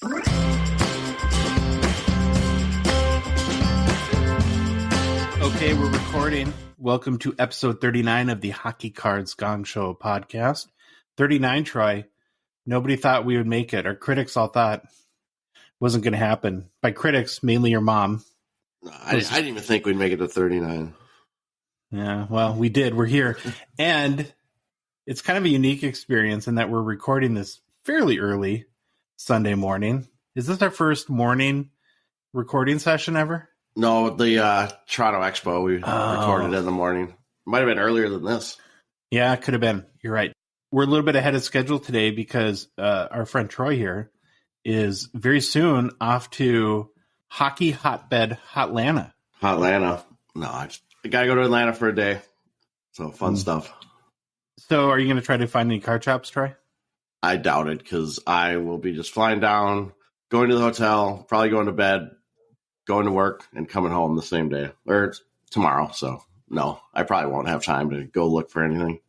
Okay, we're recording. Welcome to episode 39 of the Hockey Cards Gongshow podcast. 39, Troy. Nobody thought we would make it. Our critics all thought it wasn't going to happen. By critics, mainly your mom. No, I didn't even think we'd make it to 39. Yeah, well, we did. We're here. And it's kind of a unique experience in that we're recording this fairly early Sunday morning. Is this our first morning recording session ever? No, the Toronto Expo, we recorded in the morning. Might have been earlier than this. Yeah, it could have been. You're right. We're a little bit ahead of schedule today because our friend Troy here is very soon off to hockey hotbed Hotlanta. Hotlanta. No, I got to go to Atlanta for a day. So fun stuff. So are you going to try to find any card shops, Troy? I doubt it because I will be just flying down, going to the hotel, probably going to bed, going to work, and coming home the same day or tomorrow. So no, I probably won't have time to go look for anything.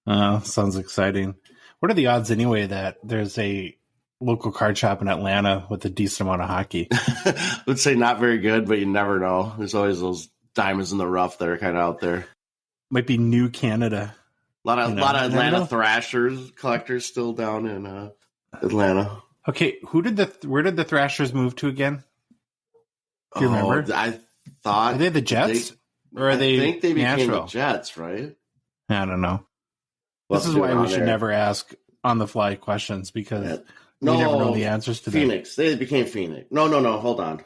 Sounds exciting. What are the odds anyway that there's a local card shop in Atlanta with a decent amount of hockey? I would say not very good, but you never know. There's always those diamonds in the rough that are kind of out there. Might be New Canada. A lot of Atlanta Thrashers collectors still down in Atlanta. Okay, where did the Thrashers move to again? Do you remember? I thought, are they the Jets or are they? I think they became Nashville? the Jets, right? I don't know. This is why we should never ask on the fly questions because we never know the answers to Phoenix. They became Phoenix. No. Hold on.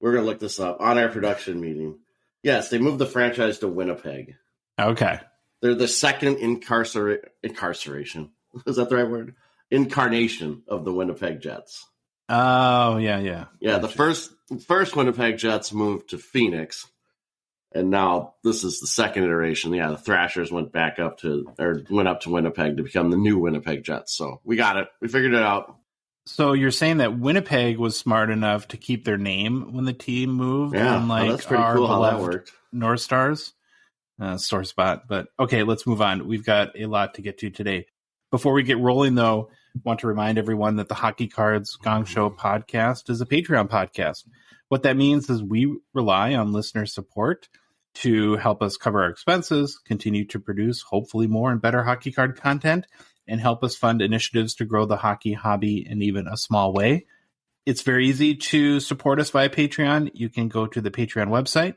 We're gonna look this up on our production meeting. Yes, they moved the franchise to Winnipeg. Okay. They're the second incarceration. Is that the right word? Incarnation of the Winnipeg Jets. Oh, yeah. Yeah, the first Winnipeg Jets moved to Phoenix, and now this is the second iteration. Yeah, the Thrashers went up to Winnipeg to become the new Winnipeg Jets. So we got it. We figured it out. So you're saying that Winnipeg was smart enough to keep their name when the team moved? Yeah, unlike that's pretty our cool how that beloved worked. North Stars? Sore spot. But okay, let's move on. We've got a lot to get to today. Before we get rolling, though, I want to remind everyone that the Hockey Cards Gongshow podcast is a Patreon podcast. What that means is we rely on listener support to help us cover our expenses, continue to produce hopefully more and better hockey card content, and help us fund initiatives to grow the hockey hobby in even a small way. It's very easy to support us via Patreon. You can go to the Patreon website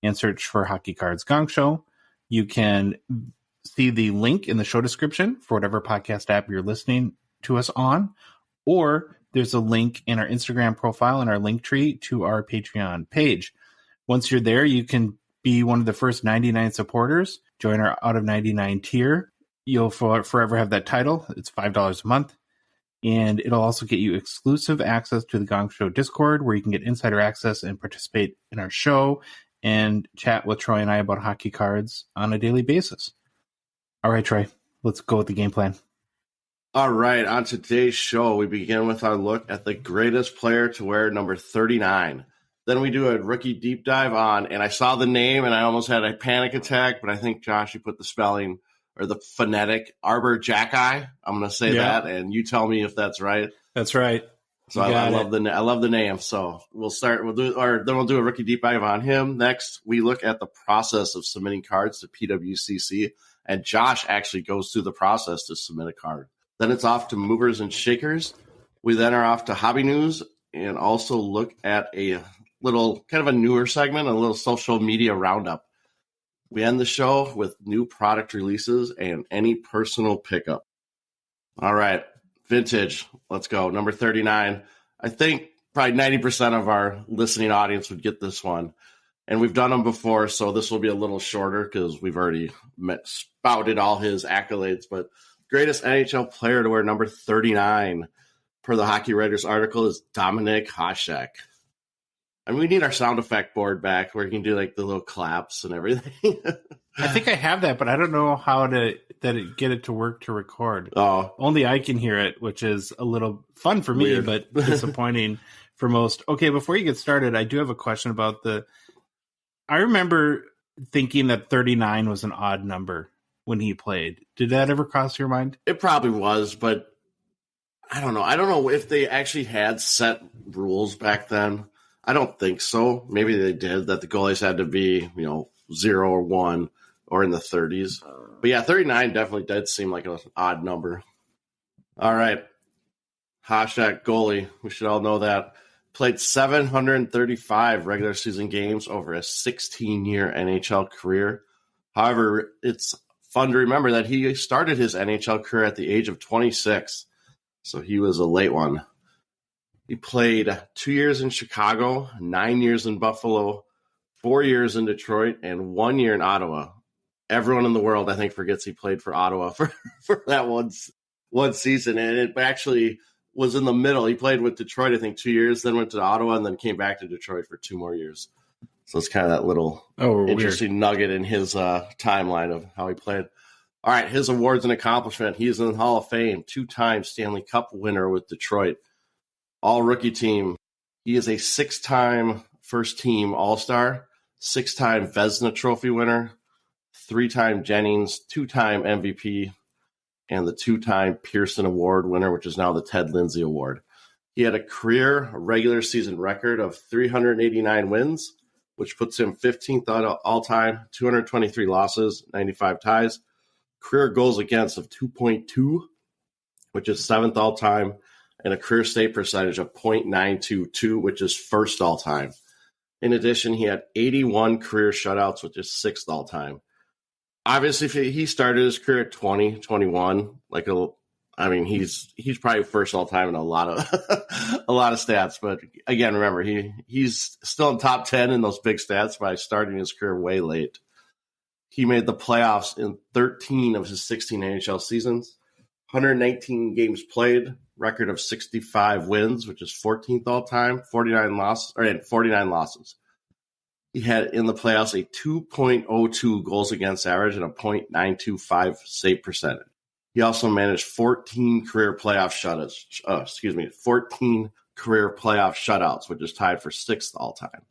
and search for Hockey Cards Gongshow. You can see the link in the show description for whatever podcast app you're listening to us on, or there's a link in our Instagram profile and our link tree to our Patreon page. Once you're there, you can be one of the first 99 supporters. Join our out of 99 tier. You'll forever have that title. It's $5 a month. And it'll also get you exclusive access to the Gong Show Discord, where you can get insider access and participate in our show and chat with Troy and I about hockey cards on a daily basis. All right, Troy, let's go with the game plan. All right, on today's show, we begin with our look at the greatest player to wear number 39. Then we do a rookie deep dive on, and I saw the name and I almost had a panic attack, but I think, Josh, you put the spelling or the phonetic Arber Xhekaj. I'm going to say that, and you tell me if that's right. That's right. So I love the name. So we'll do a rookie deep dive on him. Next, we look at the process of submitting cards to PWCC, and Josh actually goes through the process to submit a card. Then it's off to movers and shakers. We then are off to hobby news and also look at a little kind of a newer segment, a little social media roundup. We end the show with new product releases and any personal pickup. All right, vintage. Let's go. Number 39. I think probably 90% of our listening audience would get this one. And we've done them before, so this will be a little shorter because we've already spouted all his accolades. But greatest NHL player to wear number 39 per the Hockey Writers article is Dominik Hasek. I mean, we need our sound effect board back where you can do like the little claps and everything. I think I have that, but I don't know how to get it to work to record. Oh, only I can hear it, which is a little fun for me, weird. But disappointing for most. Okay, before you get started, I do have a question about I remember thinking that 39 was an odd number when he played. Did that ever cross your mind? It probably was, but I don't know. I don't know if they actually had set rules back then. I don't think so. Maybe they did, that the goalies had to be, 0 or 1 or in the 30s. But yeah, 39 definitely did seem like an odd number. All right. Xhekaj, goalie. We should all know that. Played 735 regular season games over a 16-year NHL career. However, it's fun to remember that he started his NHL career at the age of 26. So he was a late one. He played 2 years in Chicago, 9 years in Buffalo, 4 years in Detroit, and 1 year in Ottawa. Everyone in the world, I think, forgets he played for Ottawa for that one season. And it actually was in the middle. He played with Detroit, I think, 2 years, then went to Ottawa, and then came back to Detroit for 2 more years. So it's kind of that little interesting nugget in his timeline of how he played. All right, his awards and accomplishment. He is in the Hall of Fame, 2-time Stanley Cup winner with Detroit. All-rookie team. He is a 6-time first-team All-Star, 6-time Vezina Trophy winner, 3-time Jennings, 2-time MVP, and the 2-time Pearson Award winner, which is now the Ted Lindsay Award. He had a career regular season record of 389 wins, which puts him 15th all-time, 223 losses, 95 ties. Career goals against of 2.2, which is 7th all-time, and a career save percentage of .922, which is 1st all-time. In addition, he had 81 career shutouts, which is 6th all-time. Obviously, he started his career at 20, 21. He's probably 1st all-time in a lot of a lot of stats. But again, remember, he's still in top 10 in those big stats by starting his career way late. He made the playoffs in 13 of his 16 NHL seasons, 119 games played, record of 65 wins, which is 14th all-time, 49 losses. He had in the playoffs a 2.02 goals against average and a .925 save percentage. He also managed 14 career playoff shutouts. 14 career playoff shutouts, which is tied for 6th all-time.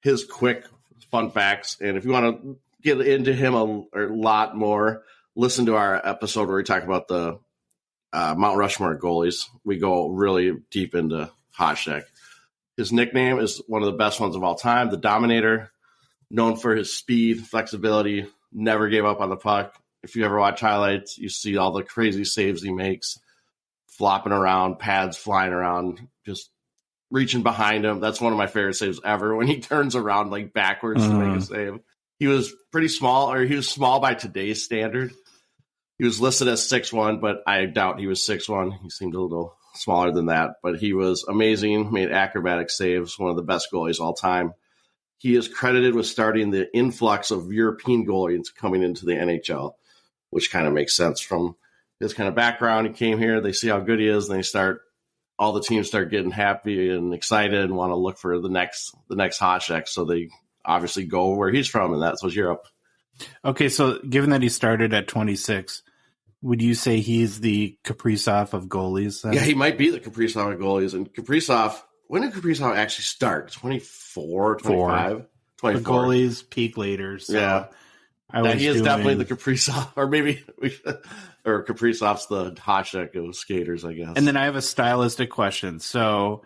His quick fun facts, and if you want to get into him a lot more, listen to our episode where we talk about the Mount Rushmore goalies. We go really deep into Xhekaj. His nickname is one of the best ones of all time, the Dominator, known for his speed, flexibility, never gave up on the puck. If you ever watch highlights, you see all the crazy saves he makes, flopping around, pads flying around, just reaching behind him. That's one of my favorite saves ever, when he turns around like backwards to make a save. He was pretty small, or he was small by today's standard. He was listed as 6'1", but I doubt he was 6'1". He seemed a little smaller than that, but he was amazing, made acrobatic saves, one of the best goalies all time. He is credited with starting the influx of European goalies coming into the NHL, which kind of makes sense from his kind of background. He came here, they see how good he is, and all the teams start getting happy and excited and want to look for the next Xhekaj. So they obviously go where he's from, and that was Europe. Okay, so given that he started at 26, would you say he's the Kaprizov of goalies? Then? Yeah, he might be the Kaprizov of goalies. And Kaprizov, when did Kaprizov actually start? 24, 25? 24. The goalies peak later. So yeah. He is definitely the Kaprizov, or maybe or Kaprizov's the Xhekaj of skaters, I guess. And then I have a stylistic question. So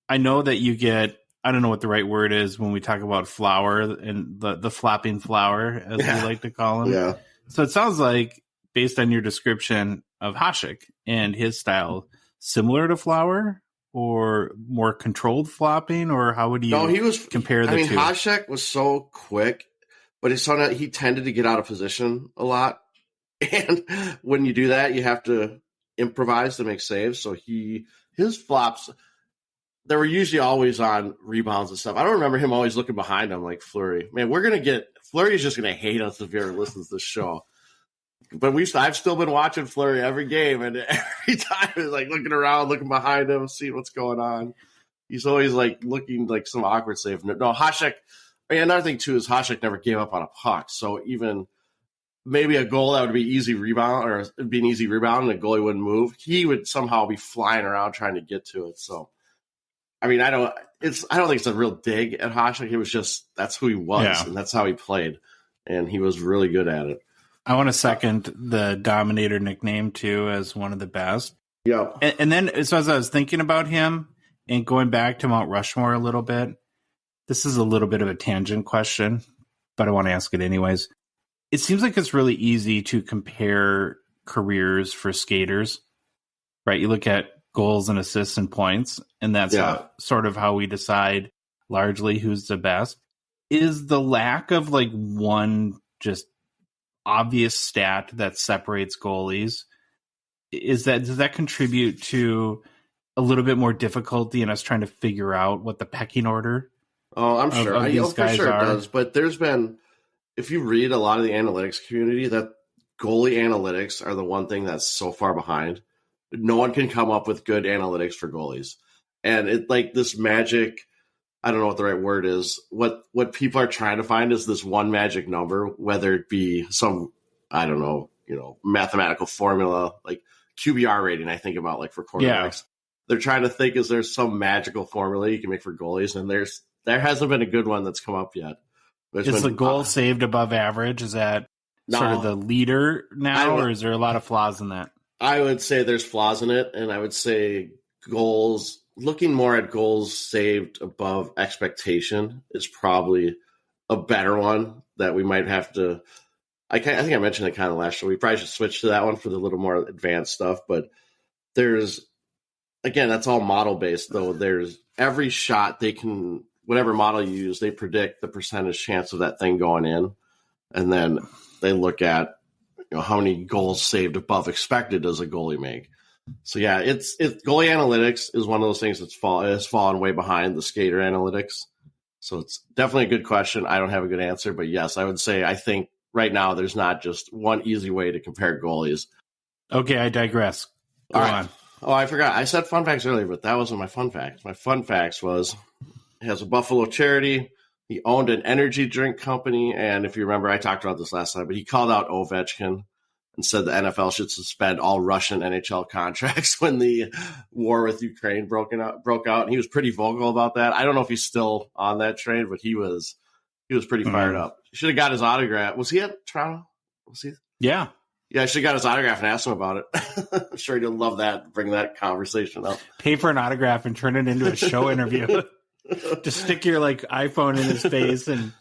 I know that you get, I don't know what the right word is when we talk about flower and the flopping flower, as we like to call him. Yeah. So it sounds like, based on your description of Xhekaj and his style, similar to flower or more controlled flopping, or how would you compare the two? Xhekaj was so quick, but he tended to get out of position a lot. And when you do that, you have to improvise to make saves. So his flops, they were usually always on rebounds and stuff. I don't remember him always looking behind him like Fleury. Man, Fleury is just going to hate us if he ever listens to this show. But I've still been watching Fleury every game, and every time he's like looking around, looking behind him, seeing what's going on. He's always like looking like some awkward save. No, Xhekaj. Another thing too is Xhekaj never gave up on a puck. So even maybe a goal that would be easy rebound, or it'd be an easy rebound, and the goalie wouldn't move, he would somehow be flying around trying to get to it. So, I don't think it's a real dig at Xhekaj. It was just that's who he was, and that's how he played, and he was really good at it. I want to second the Dominator nickname, too, as one of the best. Yeah. And then, so as I was thinking about him and going back to Mount Rushmore a little bit, this is a little bit of a tangent question, but I want to ask it anyways. It seems like it's really easy to compare careers for skaters, right? You look at goals and assists and points, and that's sort of how we decide largely who's the best. Is the lack of like one just obvious stat that separates goalies, does that contribute to a little bit more difficulty in us trying to figure out what the pecking order? Oh, I'm sure. Of these guys for sure are? It does. But there's been, if you read a lot of the analytics community, that goalie analytics are the one thing that's so far behind. No one can come up with good analytics for goalies. And it like this magic, I don't know what the right word is. What people are trying to find is this one magic number, whether it be some, I don't know, mathematical formula, like QBR rating, I think about like for quarterbacks. Yeah. They're trying to think, is there some magical formula you can make for goalies? And there hasn't been a good one that's come up yet. Is the goal saved above average? Is that sort of the leader now, or is there a lot of flaws in that? I would say there's flaws in it, and I would say looking more at goals saved above expectation is probably a better one that we might have to. I think I mentioned it kind of last year. We probably should switch to that one for the little more advanced stuff. But again, that's all model based, though. There's every shot they can, whatever model you use, they predict the percentage chance of that thing going in, and then they look at how many goals saved above expected does a goalie make. So yeah, it's goalie analytics is one of those things that's fallen way behind the skater analytics. So it's definitely a good question. I don't have a good answer, but yes, I would say I think right now there's not just one easy way to compare goalies. Okay, I digress. Go on. Oh, I forgot. I said fun facts earlier, but that wasn't my fun facts. My fun facts was he has a Buffalo charity. He owned an energy drink company, and if you remember, I talked about this last time, but he called out Ovechkin and said the NFL should suspend all Russian NHL contracts when the war with Ukraine broke out. And he was pretty vocal about that. I don't know if he's still on that train, but he was pretty fired up. He should have got his autograph. Was he at Toronto? Was he? Yeah. Yeah, I should have got his autograph and asked him about it. I'm sure he'd love that, bring that conversation up. Pay for an autograph and turn it into a show interview. Just stick your iPhone in his face and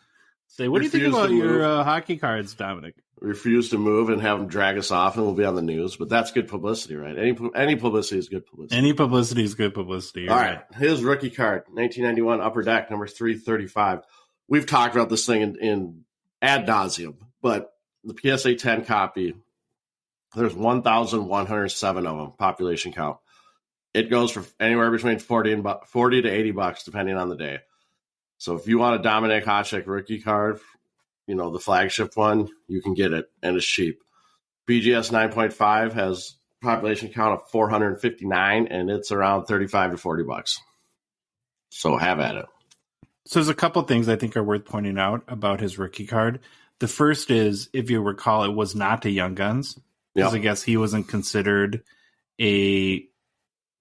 say, what do you think about your hockey cards, Dominic? Refuse to move and have him drag us off and we'll be on the news. But that's good publicity, right? Any publicity is good publicity. Any publicity is good publicity. All right. His rookie card, 1991 Upper Deck, number 335. We've talked about this thing in ad nauseum, but the PSA 10 copy, there's 1,107 of them, population count. It goes for anywhere between $40 to $80, depending on the day. So if you want a Dominic Hasek rookie card, the flagship one, you can get it, and it's cheap. BGS 9.5 has population count of 459, and it's around $35 to $40. So have at it. So there's a couple things I think are worth pointing out about his rookie card. The first is, if you recall, it was not a Young Guns, because I guess he wasn't considered a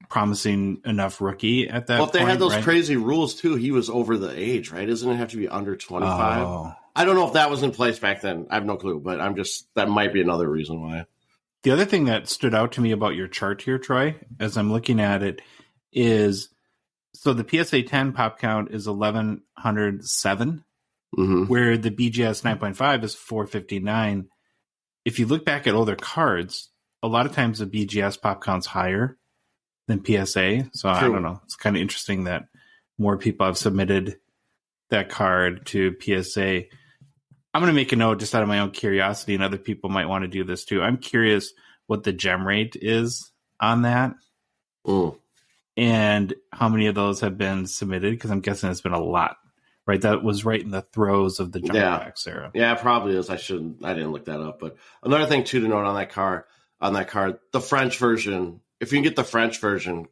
promising enough rookie at that point. Well, if they had those crazy rules, too, he was over the age, right? Doesn't it have to be under 25? Oh. I don't know if that was in place back then. I have no clue, but that might be another reason why. The other thing that stood out to me about your chart here, Troy, as I'm looking at it, is so the PSA 10 pop count is 1,107, where the BGS 9.5 is 459. If you look back at older cards, a lot of times the BGS pop count's higher than PSA. So True. I don't know. It's kind of interesting that more people have submitted that card to PSA. I'm going to make a note just out of my own curiosity, and other people might want to do this too. I'm curious what the gem rate is on that and how many of those have been submitted, because I'm guessing it's been a lot, right? That was right in the throes of the jump backs era. Yeah, it probably is. I didn't look that up. But another thing too to note on that card, the French version, if you can get the French version,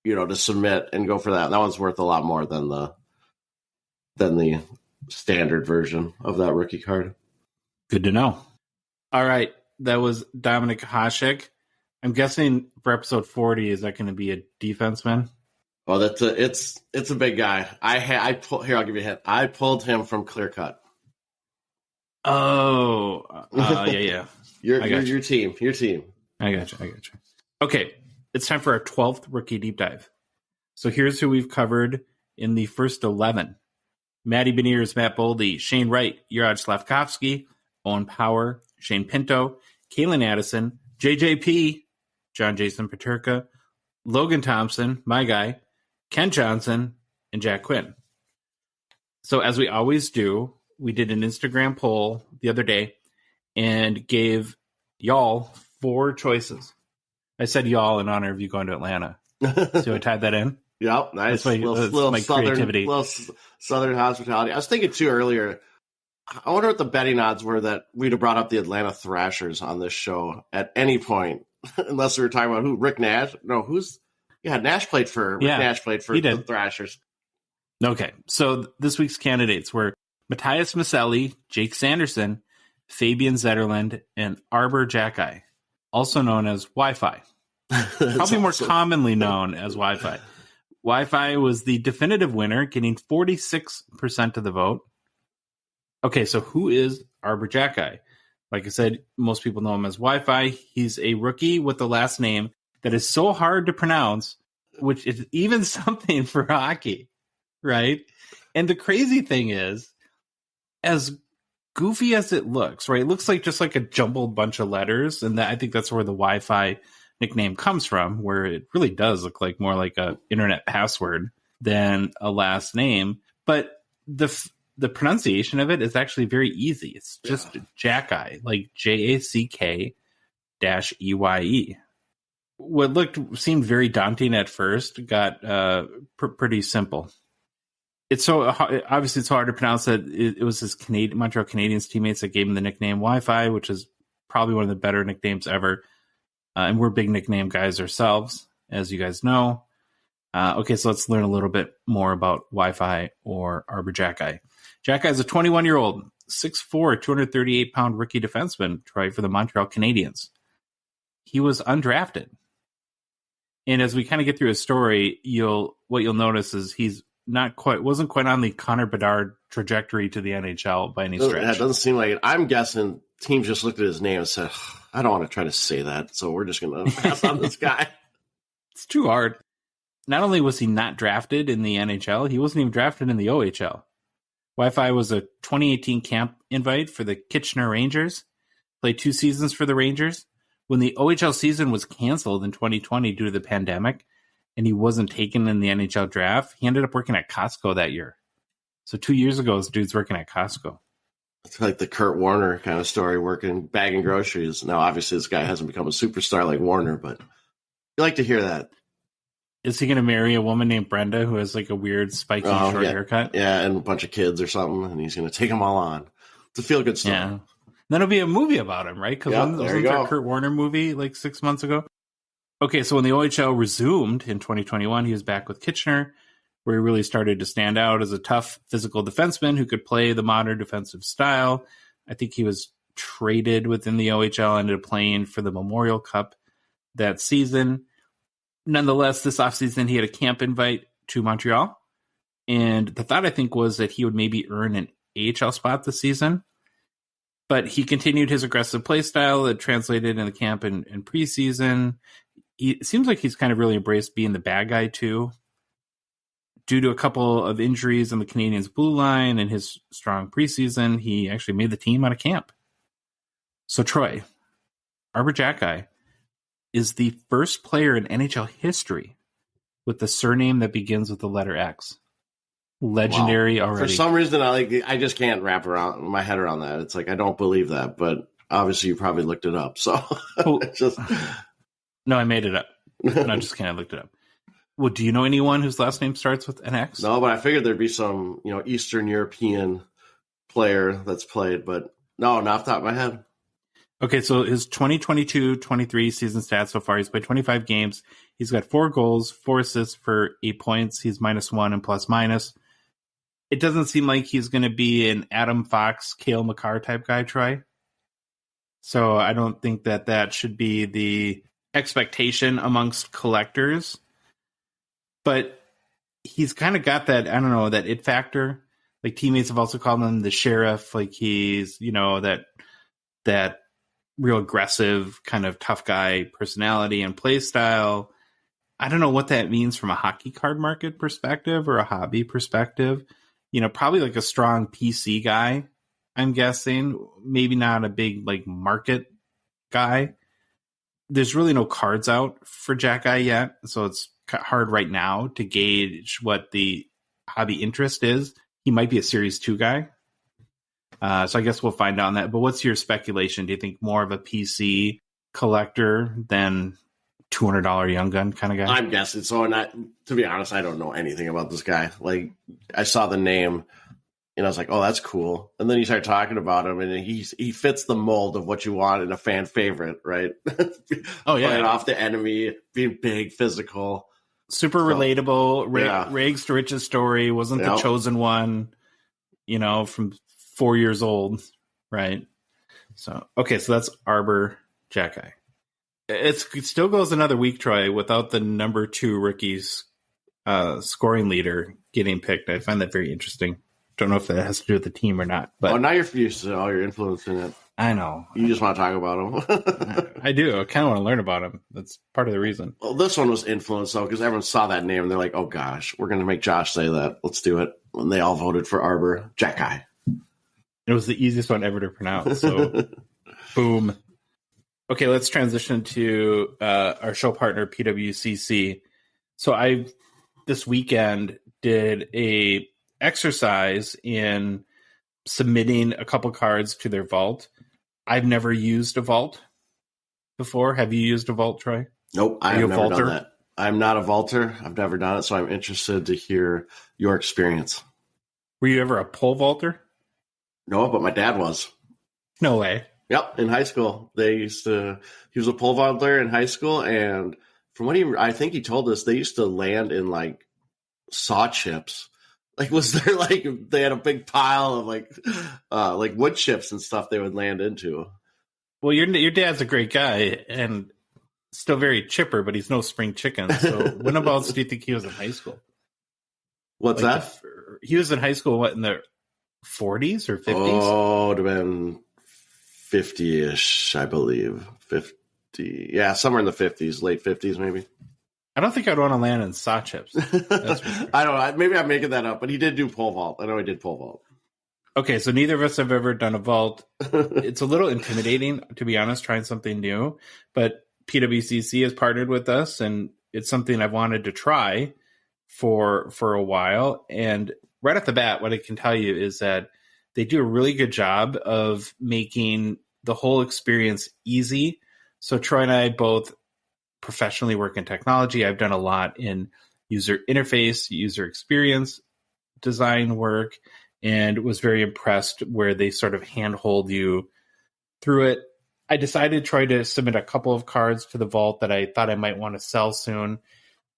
to submit and go for that one's worth a lot more than the standard version of that rookie card. Good to know. All right. That was Dominic Hasek. I'm guessing for episode 40, is that going to be a defenseman? Oh, it's a big guy. I'll give you a hint. I pulled him from Clear Cut. Oh, yeah. Your team. I got you. Okay. It's time for our 12th rookie deep dive. So here's who we've covered in the first 11. Matty Beniers, Matt Boldy, Shane Wright, Juraj Slavkovsky, Owen Power, Shane Pinto, Kalen Addison, JJP, John Jason Paterka, Logan Thompson, my guy, Ken Johnson, and Jack Quinn. So as we always do, we did an Instagram poll the other day and gave y'all 4 choices. I said y'all in honor of you going to Atlanta. So I tied that in. Yep, nice. That's my southern, creativity. Little southern hospitality. I was thinking too earlier, I wonder what the betting odds were that we'd have brought up the Atlanta Thrashers on this show at any point, unless we were talking about who? Rick Nash? No, Nash played for the Thrashers. Okay, so this week's candidates were Matthias Maselli, Jake Sanderson, Fabian Zetterlund, and Arber Xhekaj, also known as Wi-Fi. Probably more commonly known as Wi-Fi. Wi-Fi was the definitive winner, getting 46% of the vote. Okay, so who is Arber Xhekaj? Like I said, most people know him as Wi-Fi. He's a rookie with the last name that is so hard to pronounce, which is even something for hockey, right? And the crazy thing is, as goofy as it looks, right? It looks like just like a jumbled bunch of letters, and I think that's where the Wi-Fi nickname comes from, where it really does look like more like a internet password than a last name. But the pronunciation of it is actually very easy. It's just Xhekaj, like JACK-EYE. What seemed very daunting at first got pretty simple. It's so obviously it's hard to pronounce that it was his Montreal Canadiens teammates that gave him the nickname Wi-Fi, which is probably one of the better nicknames ever. And we're big nickname guys ourselves, as you guys know. Okay, so let's learn a little bit more about Wi-Fi or Arber Xhekaj. Xhekaj is a 21-year-old, 6'4", 238-pound rookie defenseman, right, for the Montreal Canadiens. He was undrafted. And as we kind of get through his story, what you'll notice is he's wasn't quite on the Connor Bedard trajectory to the NHL by any stretch. That doesn't seem like it. I'm guessing teams just looked at his name and said, I don't want to try to say that, so we're just going to pass on this guy. It's too hard. Not only was he not drafted in the NHL, he wasn't even drafted in the OHL. Wi-Fi was a 2018 camp invite for the Kitchener Rangers, played 2 seasons for the Rangers. When the OHL season was canceled in 2020 due to the pandemic, and he wasn't taken in the NHL draft, he ended up working at Costco that year. So 2 years ago, this dude's working at Costco. It's like the Kurt Warner kind of story, working, bagging groceries. Now, obviously, this guy hasn't become a superstar like Warner, but you like to hear that. Is he going to marry a woman named Brenda who has like a weird spiky short haircut? Yeah, and a bunch of kids or something, and he's going to take them all on. It's a feel-good story. Yeah. Then it'll be a movie about him, right? Because wasn't there a Kurt Warner movie like 6 months ago? Okay, so when the OHL resumed in 2021, he was back with Kitchener, where he really started to stand out as a tough physical defenseman who could play the modern defensive style. I think he was traded within the OHL, ended up playing for the Memorial Cup that season. Nonetheless, this offseason, he had a camp invite to Montreal. And the thought, I think, was that he would maybe earn an AHL spot this season. But he continued his aggressive play style that translated in the camp and preseason. It seems like he's kind of really embraced being the bad guy, too. Due to a couple of injuries on the Canadiens' blue line and his strong preseason, he actually made the team out of camp. So, Troy, Arber Xhekaj is the first player in NHL history with the surname that begins with the letter X. Legendary already. For some reason, I just can't wrap my head around that. It's like, I don't believe that, but obviously you probably looked it up. So, No, I made it up. No, just kidding. I looked it up. Well, do you know anyone whose last name starts with an X? No, but I figured there'd be some, Eastern European player that's played, but no, not off the top of my head. Okay, so his 2022-23 season stats so far, he's played 25 games. He's got 4 goals, 4 assists for 8 points. He's -1 and plus-minus. It doesn't seem like he's going to be an Adam Fox, Cale Makar type guy, Troy. So I don't think that should be the expectation amongst collectors. But he's kind of got that, I don't know, that it factor. Like teammates have also called him the sheriff. Like he's, that real aggressive kind of tough guy personality and play style. I don't know what that means from a hockey card market perspective or a hobby perspective. Probably like a strong PC guy, I'm guessing. Maybe not a big like market guy. There's really no cards out for Xhekaj yet, so it's hard right now to gauge what the hobby interest is. He might be a Series 2 guy. So I guess we'll find out on that. But what's your speculation? Do you think more of a PC collector than $200 Young Gun kind of guy? I'm guessing so. And to be honest, I don't know anything about this guy. Like, I saw the name and I was like, oh, that's cool. And then you start talking about him and he fits the mold of what you want in a fan favorite, right? Oh, yeah. Playing off the enemy, being big, physical. Super relatable. Rags to Riches story. Wasn't the chosen one, from 4 years old, right? So, okay, so that's Arber Xhekaj. It still goes another week, Troy, without the number 2 rookies scoring leader getting picked. I find that very interesting. Don't know if that has to do with the team or not. But now you're used to all your influence in it. I know. You just want to talk about him. I do. I kind of want to learn about him. That's part of the reason. Well, this one was influenced, though, because everyone saw that name and they're like, oh, gosh, we're going to make Josh say that. Let's do it. And they all voted for Arber Xhekaj. It was the easiest one ever to pronounce. So, boom. Okay, let's transition to our show partner, PWCC. So I, this weekend, did a exercise in submitting a couple cards to their vault. I've never used a vault before. Have you used a vault, Troy? Nope, I have never done that. I'm not a vaulter. I've never done it, so I'm interested to hear your experience. Were you ever a pole vaulter? No, but my dad was. No way. Yep, in high school. He was a pole vaulter in high school, and from what I think he told us, they used to land in like saw chips. Like, was there like they had a big pile of like wood chips and stuff they would land into? Well, your dad's a great guy and still very chipper, but he's no spring chicken. So, when about do you think he was in high school? What's that? He was in high school. What, in the 40s or 50s? Oh, it would have been 50-ish, I believe. 50, yeah, somewhere in the 50s, late 50s, maybe. I don't think I'd want to land in saw chips. That's sure. I don't know. Maybe I'm making that up, but he did do pole vault. I know he did pole vault. Okay, so neither of us have ever done a vault. It's a little intimidating, to be honest, trying something new. But PWCC has partnered with us, and it's something I've wanted to try for a while. And right off the bat, what I can tell you is that they do a really good job of making the whole experience easy. So Troy and I both professionally work in technology. I've done a lot in user interface, user experience design work, and was very impressed where they sort of handhold you through it. I decided to try to submit a couple of cards to the vault that I thought I might want to sell soon.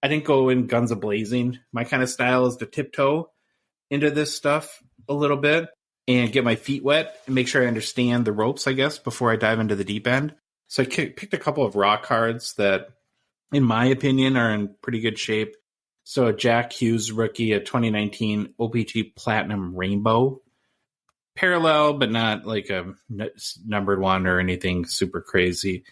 I didn't go in guns a-blazing. My kind of style is to tiptoe into this stuff a little bit and get my feet wet and make sure I understand the ropes, I guess, before I dive into the deep end. So I picked a couple of raw cards that, in my opinion, are in pretty good shape. So a Jack Hughes rookie, a 2019 OPG Platinum Rainbow. Parallel, but not like a numbered one or anything super crazy.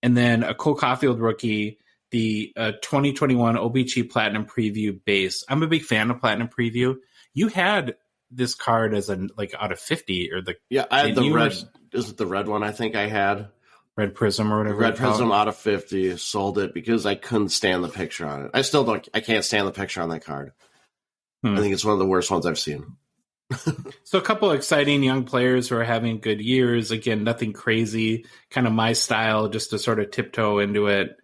And then a Cole Caulfield rookie, the 2021 OPG Platinum Preview base. I'm a big fan of Platinum Preview. You had this card as out of 50 or the... Yeah, I had the red... Is it the red one I think I had? Red Prism or whatever. Red Prism out of 50. Sold it because I couldn't stand the picture on it. I can't stand the picture on that card. I think it's one of the worst ones I've seen. So a couple of exciting young players who are having good years. Again, nothing crazy. Kind of my style, just to sort of tiptoe into it.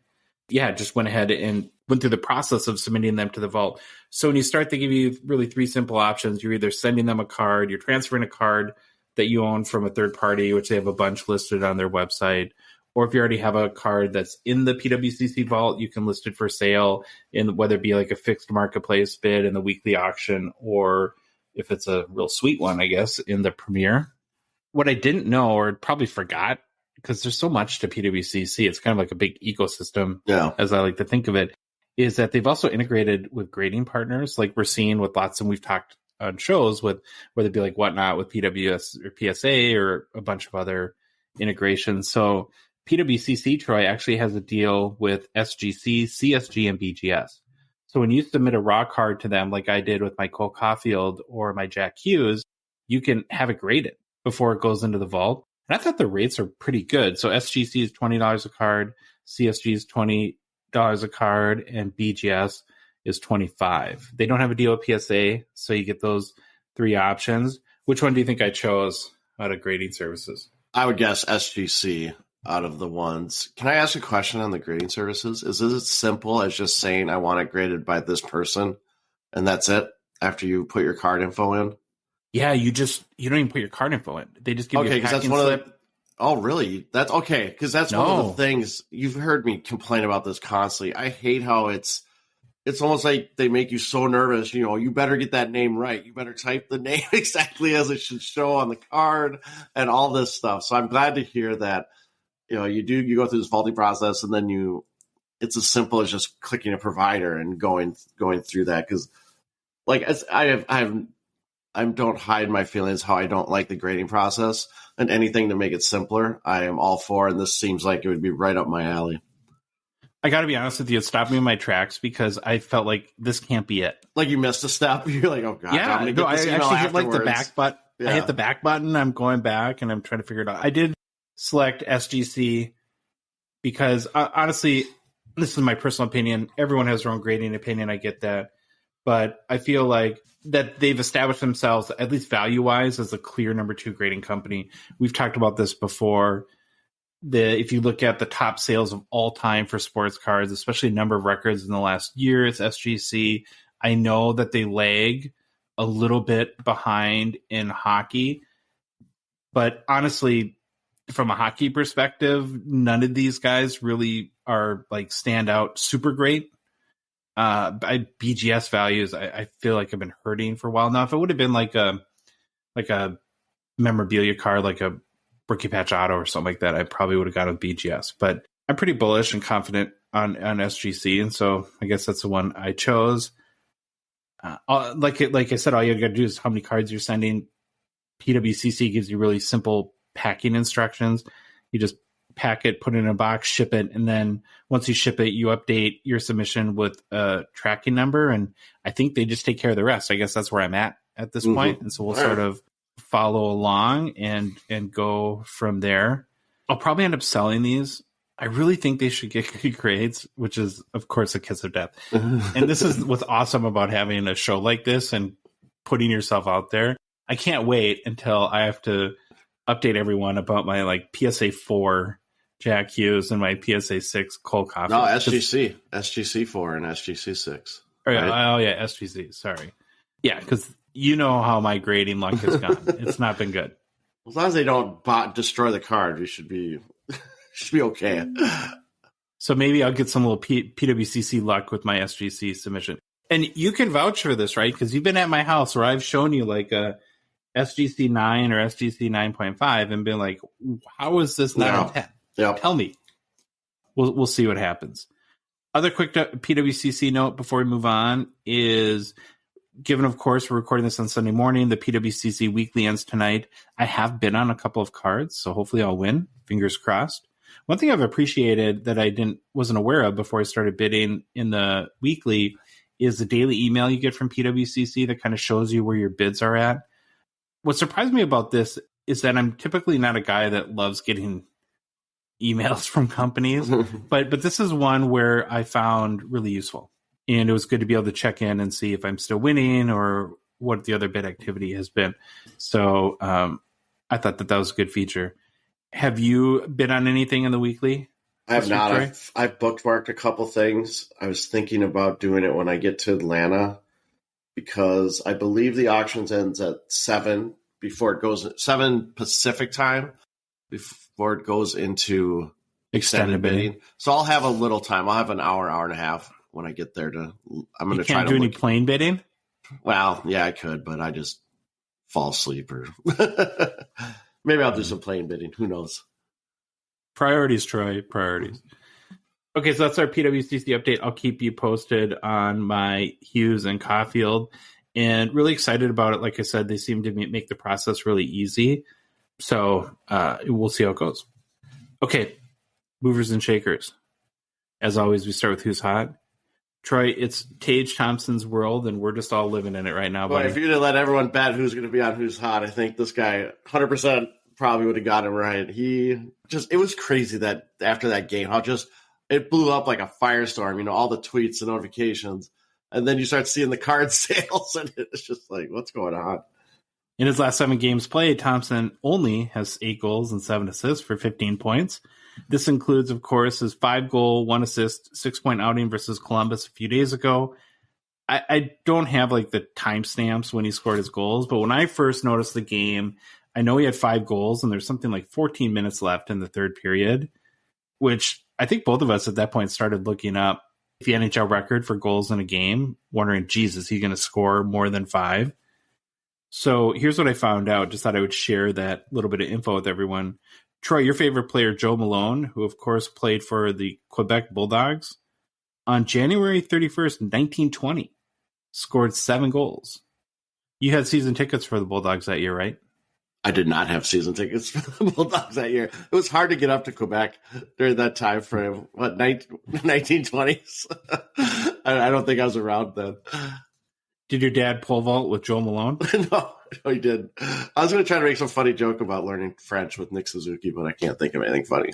Yeah, just went ahead and went through the process of submitting them to the vault. So when you start, they give you really three simple options. You're either sending them a card, you're transferring a card that you own from a third party, which they have a bunch listed on their website. Or if you already have a card that's in the PWCC vault, you can list it for sale, in whether it be like a fixed marketplace bid in the weekly auction, or if it's a real sweet one, I guess, in the premiere. What I didn't know, or probably forgot, because there's so much to PWCC, it's kind of like a big ecosystem, as I like to think of it, is that they've also integrated with grading partners, like we're seeing with lots, and we've talked on shows with, whether it be like Whatnot with PWS or PSA or a bunch of other integrations. So PWCC, Troy, actually has a deal with SGC, CSG, and BGS. So when you submit a raw card to them, like I did with my Cole Caulfield or my Jack Hughes, you can have it graded before it goes into the vault. And I thought the rates are pretty good. So SGC is $20 a card, CSG is $20 a card, and BGS is $25. They don't have a deal with PSA, so you get those 3 options. Which one do you think I chose out of grading services? I would guess SGC out of the ones. Can I ask a question on the grading services? Is it as simple as just saying I want it graded by this person and that's it after you put your card info in? Yeah, you don't even put your card info in. They just give you a packing slip. Oh, really? That's okay. Because that's one of the things you've heard me complain about this constantly. I hate how it's almost like they make you so nervous. You better get that name right. You better type the name exactly as it should show on the card and all this stuff. So I'm glad to hear that. You go through this vaulting process, and then it's as simple as just clicking a provider and going through that. Because, I don't hide my feelings how I don't like the grading process, and anything to make it simpler, I am all for. And this seems like it would be right up my alley. I got to be honest with you, it stopped me in my tracks because I felt like this can't be it. Like you missed a step. You're like, oh god, yeah. I actually hit like the back button. Yeah. I hit the back button. I'm going back and I'm trying to figure it out. I did select SGC because honestly, this is my personal opinion. Everyone has their own grading opinion. I get that. But I feel like that they've established themselves, at least value-wise, as a clear number 2 grading company. We've talked about this before. If you look at the top sales of all time for sports cards, especially number of records in the last year, it's SGC. I know that they lag a little bit behind in hockey. But honestly, from a hockey perspective, none of these guys really are like stand out super great. BGS values, I feel like have been hurting for a while now. If it would have been like a memorabilia card, like a Rookie Patch Auto or something like that, I probably would have gone with BGS. But I'm pretty bullish and confident on SGC, and so I guess that's the one I chose. Like I said, all you got to do is how many cards you're sending. PWCC gives you really simple packing instructions. You just pack it, put it in a box, ship it, and then once you ship it, you update your submission with a tracking number, and I think they just take care of the rest. I guess that's where I'm at this point, and so we'll sort of follow along and go from there. I'll probably end up selling these. I really think they should get good grades, which is, of course, a kiss of death. And this is what's awesome about having a show like this and putting yourself out there. I can't wait until I have to update everyone about my PSA 4 Jack Hughes and my PSA 6 Cole Caulfield. No, SGC 4 and SGC 6. Right? Oh yeah, SGC. Sorry. Yeah, because you know how my grading luck has gone. It's not been good. As long as they don't destroy the card, we should be okay. So maybe I'll get some little PWCC luck with my SGC submission. And you can vouch for this, right? Because you've been at my house where I've shown you like a SGC 9 or SGC 9.5 and been like, how is this not a 10? Yep. Tell me. We'll see what happens. Other quick PWCC note before we move on is, given, of course, we're recording this on Sunday morning, the PWCC weekly ends tonight. I have bid on a couple of cards, so hopefully I'll win. Fingers crossed. One thing I've appreciated that I wasn't aware of before I started bidding in the weekly is the daily email you get from PWCC that kind of shows you where your bids are at. What surprised me about this is that I'm typically not a guy that loves getting emails from companies, but this is one where I found really useful. And it was good to be able to check in and see if I'm still winning or what the other bid activity has been. So I thought that was a good feature. Have you bid on anything in the weekly? I have not. I've bookmarked a couple things. I was thinking about doing it when I get to Atlanta because I believe the auctions ends at 7 Pacific time before it goes into extended bidding. So I'll have a little time. I'll have an hour and a half when I get there I'm going to try to do any plain bidding. Well, yeah, I could, but I just fall asleep or maybe I'll do some plain bidding. Who knows? Priorities, Troy. Priorities. Okay, so that's our PWCC update. I'll keep you posted on my Hughes and Caulfield, and really excited about it. Like I said, they seem to make the process really easy. So we'll see how it goes. Okay, movers and shakers. As always, we start with who's hot. Troy, it's Tage Thompson's world, and we're just all living in it right now. Boy, if you didn't let everyone bet who's going to be on who's hot, I think this guy 100% probably would have got him right. It was crazy that after that game, how just it blew up like a firestorm, you know, all the tweets and notifications. And then you start seeing the card sales, and it's just like, what's going on? In his last 7 games played, Thompson only has 8 goals and 7 assists for 15 points. This includes, of course, his 5-goal, 1-assist, 6-point outing versus Columbus a few days ago. I don't have like the timestamps when he scored his goals, but when I first noticed the game, I know he had 5 goals and there's something like 14 minutes left in the third period, which I think both of us at that point started looking up the NHL record for goals in a game, wondering, geez, is he going to score more than 5? So here's what I found out. Just thought I would share that little bit of info with everyone. Troy, your favorite player, Joe Malone, who of course played for the Quebec Bulldogs, on January 31st, 1920, scored 7 goals. You had season tickets for the Bulldogs that year, right? I did not have season tickets for the Bulldogs that year. It was hard to get up to Quebec during that time frame. What, 1920s? I don't think I was around then. Did your dad pole vault with Joe Malone? No, he didn't. I was going to try to make some funny joke about learning French with Nick Suzuki, but I can't think of anything funny.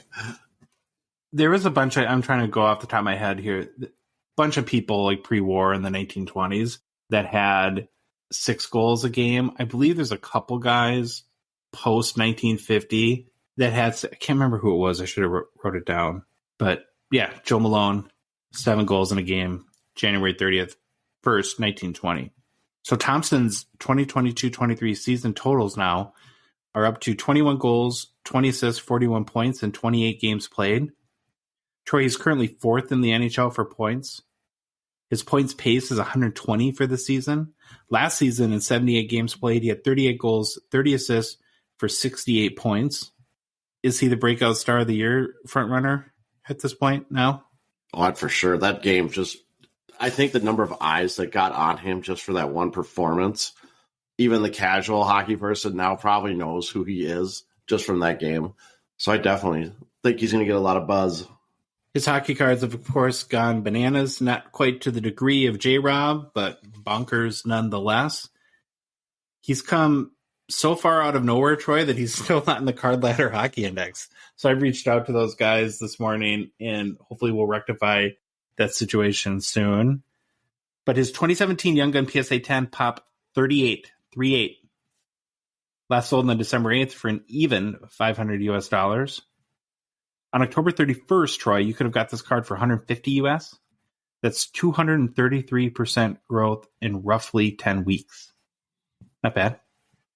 There was a bunch I'm trying to go off the top of my head here. A bunch of people like pre-war in the 1920s that had 6 goals a game. I believe there's a couple guys post 1950 that had, I can't remember who it was. I should have wrote it down. But yeah, Joe Malone, 7 goals in a game, January 30th. 1st, 1920. So Thompson's 2022-23 season totals now are up to 21 goals, 20 assists, 41 points, and 28 games played. Troy is currently 4th in the NHL for points. His points pace is 120 for the season. Last season, in 78 games played, he had 38 goals, 30 assists for 68 points. Is he the breakout star of the year frontrunner at this point now? Oh, for sure. That game just... I think the number of eyes that got on him just for that one performance, even the casual hockey person now probably knows who he is just from that game. So I definitely think he's going to get a lot of buzz. His hockey cards have, of course, gone bananas, not quite to the degree of J-Rob, but bonkers nonetheless. He's come so far out of nowhere, Troy, that he's still not in the Card Ladder Hockey Index. So I reached out to those guys this morning, and hopefully we'll rectify that situation soon. But his 2017 Young Gun PSA 10 pop 38. Last sold on December 8th for an even $500 US. On October 31st, Troy, you could have got this card for $150 US. That's 233% growth in roughly 10 weeks. Not bad.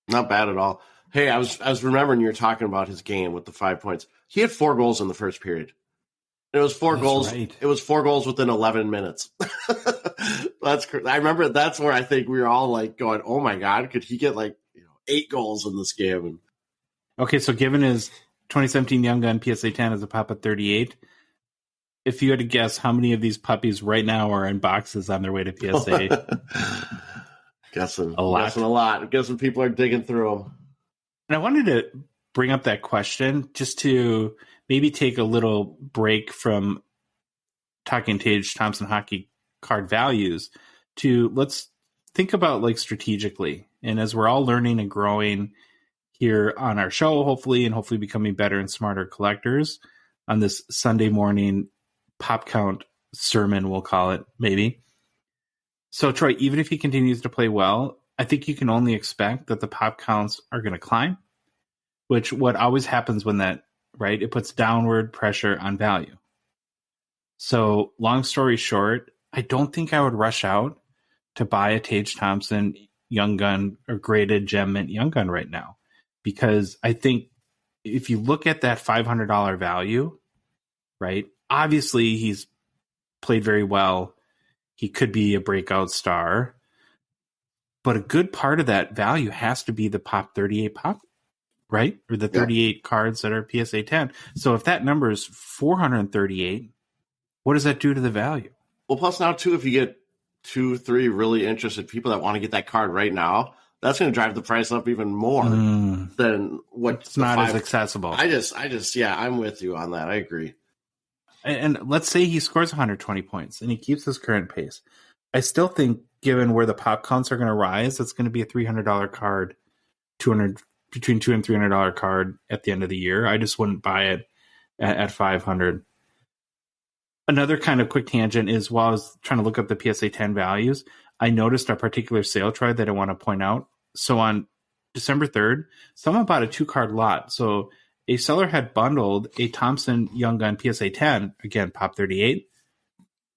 Not bad at all. Hey, I was remembering you were talking about his game with the 5 points. He had 4 goals in the first period. It was 4 goals. Right. It was 4 goals within 11 minutes. I remember that's where I think we were all like going, "Oh my God, could he get 8 goals in this game?" Okay, so given his 2017 Young Gun PSA 10 as a pop at 38, if you had to guess how many of these puppies right now are in boxes on their way to PSA, guessing a lot. I'm guessing people are digging through them. And I wanted to bring up that question just to maybe take a little break from talking Tage Thompson hockey card values to let's think about strategically. And as we're all learning and growing here on our show, hopefully becoming better and smarter collectors on this Sunday morning pop count sermon, we'll call it maybe. So Troy, even if he continues to play well, I think you can only expect that the pop counts are going to climb, which what always happens when that, right? It puts downward pressure on value. So long story short, I don't think I would rush out to buy a Tage Thompson Young Gun or graded gem mint Young Gun right now, because I think if you look at that $500 value, right? Obviously he's played very well. He could be a breakout star, but a good part of that value has to be the pop 38 pop, right? Or the 38 cards that are PSA 10. So if that number is 438, what does that do to the value? Well, plus now too, if you get 2-3 really interested people that want to get that card right now, that's going to drive the price up even more than what it's not as accessible. I just, I'm with you on that. I agree. And let's say he scores 120 points and he keeps his current pace. I still think, given where the pop counts are going to rise, it's going to be a $300 card, between $200 and $300 card at the end of the year. I just wouldn't buy it at 500. Another kind of quick tangent is, while I was trying to look up the PSA 10 values, I noticed a particular sale trade that I want to point out. So on December 3rd, someone bought a 2-card lot. So a seller had bundled a Thompson Young Gun PSA 10, again, Pop 38,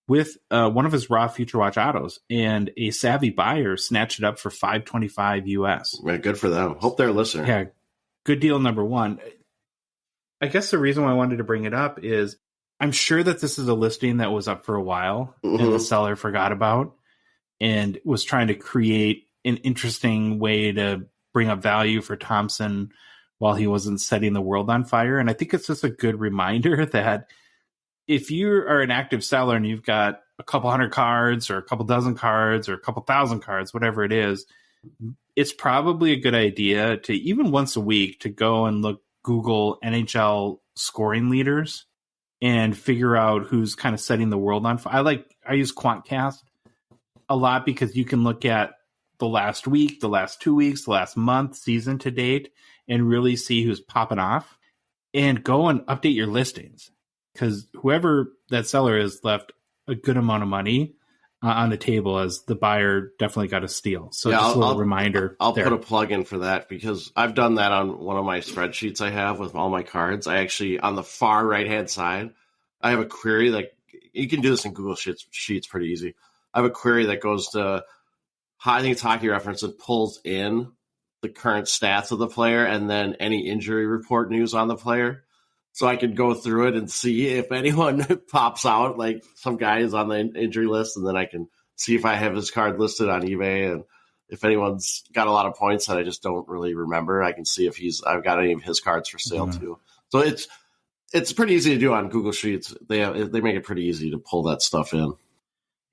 with one of his raw Future Watch autos, and a savvy buyer snatched it up for $525 US. Right, good for them. Hope they're a listener. Yeah, good deal, number one. I guess the reason why I wanted to bring it up is I'm sure that this is a listing that was up for a while and the seller forgot about and was trying to create an interesting way to bring up value for Thompson while he wasn't setting the world on fire. And I think it's just a good reminder that if you are an active seller and you've got a couple hundred cards or a couple dozen cards or a couple thousand cards, whatever it is, it's probably a good idea to, even once a week, to go and Google NHL scoring leaders and figure out who's kind of setting the world on fire. I use QuantCast a lot because you can look at the last week, the last 2 weeks, the last month, season to date, and really see who's popping off, and go and update your listings, because whoever that seller is left a good amount of money on the table, as the buyer definitely got a steal. So just a little reminder. I'll put a plug in for that, because I've done that on one of my spreadsheets I have with all my cards. I actually, on the far right-hand side, I have a query that you can do this in Google Sheets pretty easy. I have a query that goes to, I think it's Hockey Reference, and pulls in the current stats of the player and then any injury report news on the player. So I could go through it and see if anyone pops out, like some guy is on the injury list, and then I can see if I have his card listed on eBay, and if anyone's got a lot of points that I just don't really remember, I can see if I've got any of his cards for sale too. So it's pretty easy to do on Google Sheets. They make it pretty easy to pull that stuff in.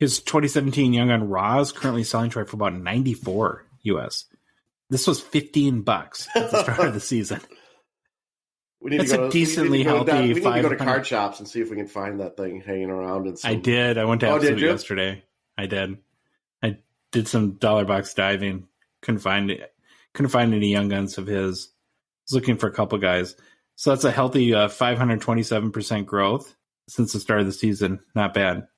His 2017 Young Gun Raw is currently selling for about $94 US. This was $15 at the start of the season. We need to go to card shops and see if we can find that thing hanging around. I did. I went to Absolute yesterday. I did. I did some dollar box diving. Couldn't find any Young Guns of his. Was looking for a couple guys. So that's a healthy 527% growth since the start of the season. Not bad.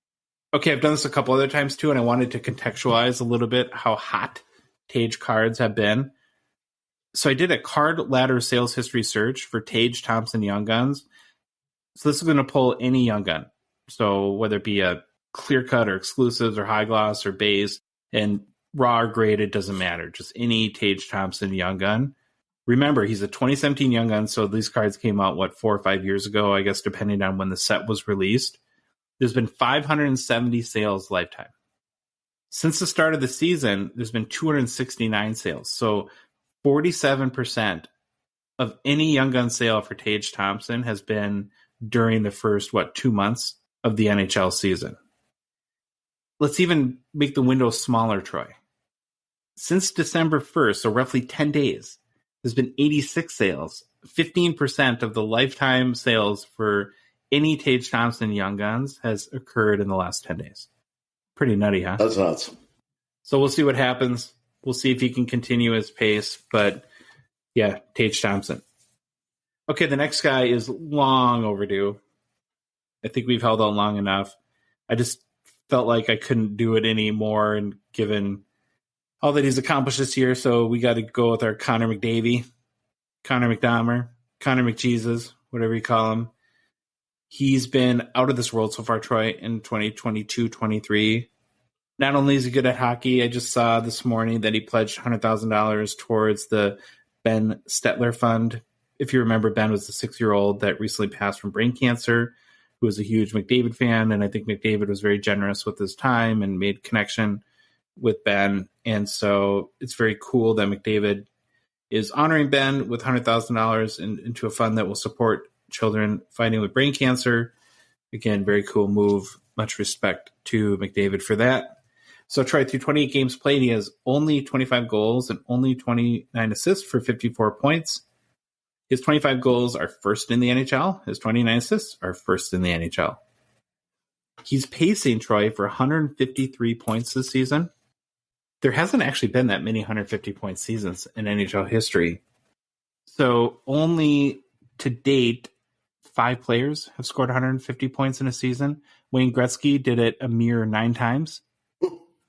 Okay, I've done this a couple other times too, and I wanted to contextualize a little bit how hot Tage cards have been. So I did a card ladder sales history search for Tage Thompson Young Guns. So this is going to pull any Young Gun. So whether it be a clear cut or exclusives or high gloss or base, and raw or graded, doesn't matter. Just any Tage Thompson Young Gun. Remember, he's a 2017 Young Gun, so these cards came out, 4 or 5 years ago, I guess, depending on when the set was released. There's been 570 sales lifetime. Since the start of the season, there's been 269 sales. So 47% of any Young Gun sale for Tage Thompson has been during the first, 2 months of the NHL season. Let's even make the window smaller, Troy. Since December 1st, so roughly 10 days, there's been 86 sales. 15% of the lifetime sales for any Tage Thompson Young Guns has occurred in the last 10 days. Pretty nutty, huh? That's nuts. So we'll see what happens. We'll see if he can continue his pace. But yeah, Tage Thompson. Okay, the next guy is long overdue. I think we've held on long enough. I just felt like I couldn't do it anymore, and given all that he's accomplished this year, so we got to go with our Connor McDavid, Connor McDomer, Connor McJesus, whatever you call him. He's been out of this world so far, Troy, in 2022-23. Not only is he good at hockey, I just saw this morning that he pledged $100,000 towards the Ben Stetler Fund. If you remember, Ben was the 6-year-old that recently passed from brain cancer, who was a huge McDavid fan, and I think McDavid was very generous with his time and made connection with Ben. And so it's very cool that McDavid is honoring Ben with $100,000 into a fund that will support children fighting with brain cancer. Again, very cool move. Much respect to McDavid for that. So Troy, through 28 games played, he has only 25 goals and only 29 assists for 54 points. His 25 goals are first in the NHL. His 29 assists are first in the NHL. He's pacing, Troy, for 153 points this season. There hasn't actually been that many 150-point seasons in NHL history. So only to date, 5 players have scored 150 points in a season. Wayne Gretzky did it a mere 9 times.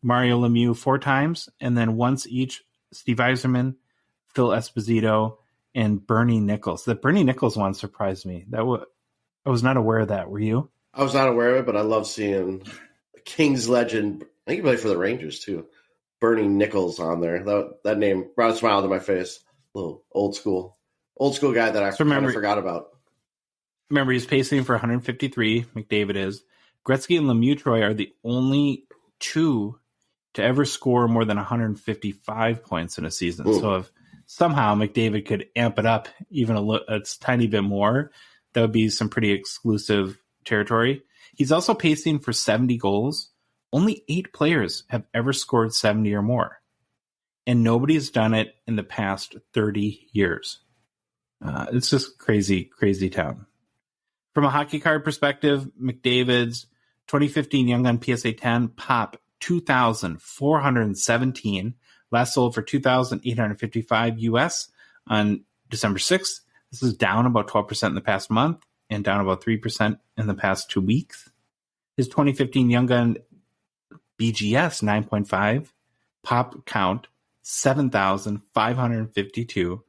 Mario Lemieux 4 times. And then once each, Steve Yzerman, Phil Esposito, and Bernie Nichols. The Bernie Nichols one surprised me. I was not aware of that. Were you? I was not aware of it, but I love seeing Kings legend. I think he played for the Rangers, too. Bernie Nichols on there. That name brought a smile to my face. A little old school guy that I kind of forgot about. Remember, he's pacing for 153. McDavid is. Gretzky and Lemieux, Troy, are the only 2 to ever score more than 155 points in a season. Ooh. So if somehow McDavid could amp it up even a tiny bit more, that would be some pretty exclusive territory. He's also pacing for 70 goals. Only 8 players have ever scored 70 or more. And nobody's done it in the past 30 years. It's just crazy, crazy town. From a hockey card perspective, McDavid's 2015 Young Gun PSA 10 pop 2,417. Last sold for $2,855 US on December 6th. This is down about 12% in the past month and down about 3% in the past 2 weeks. His 2015 Young Gun BGS 9.5 pop count 7,552.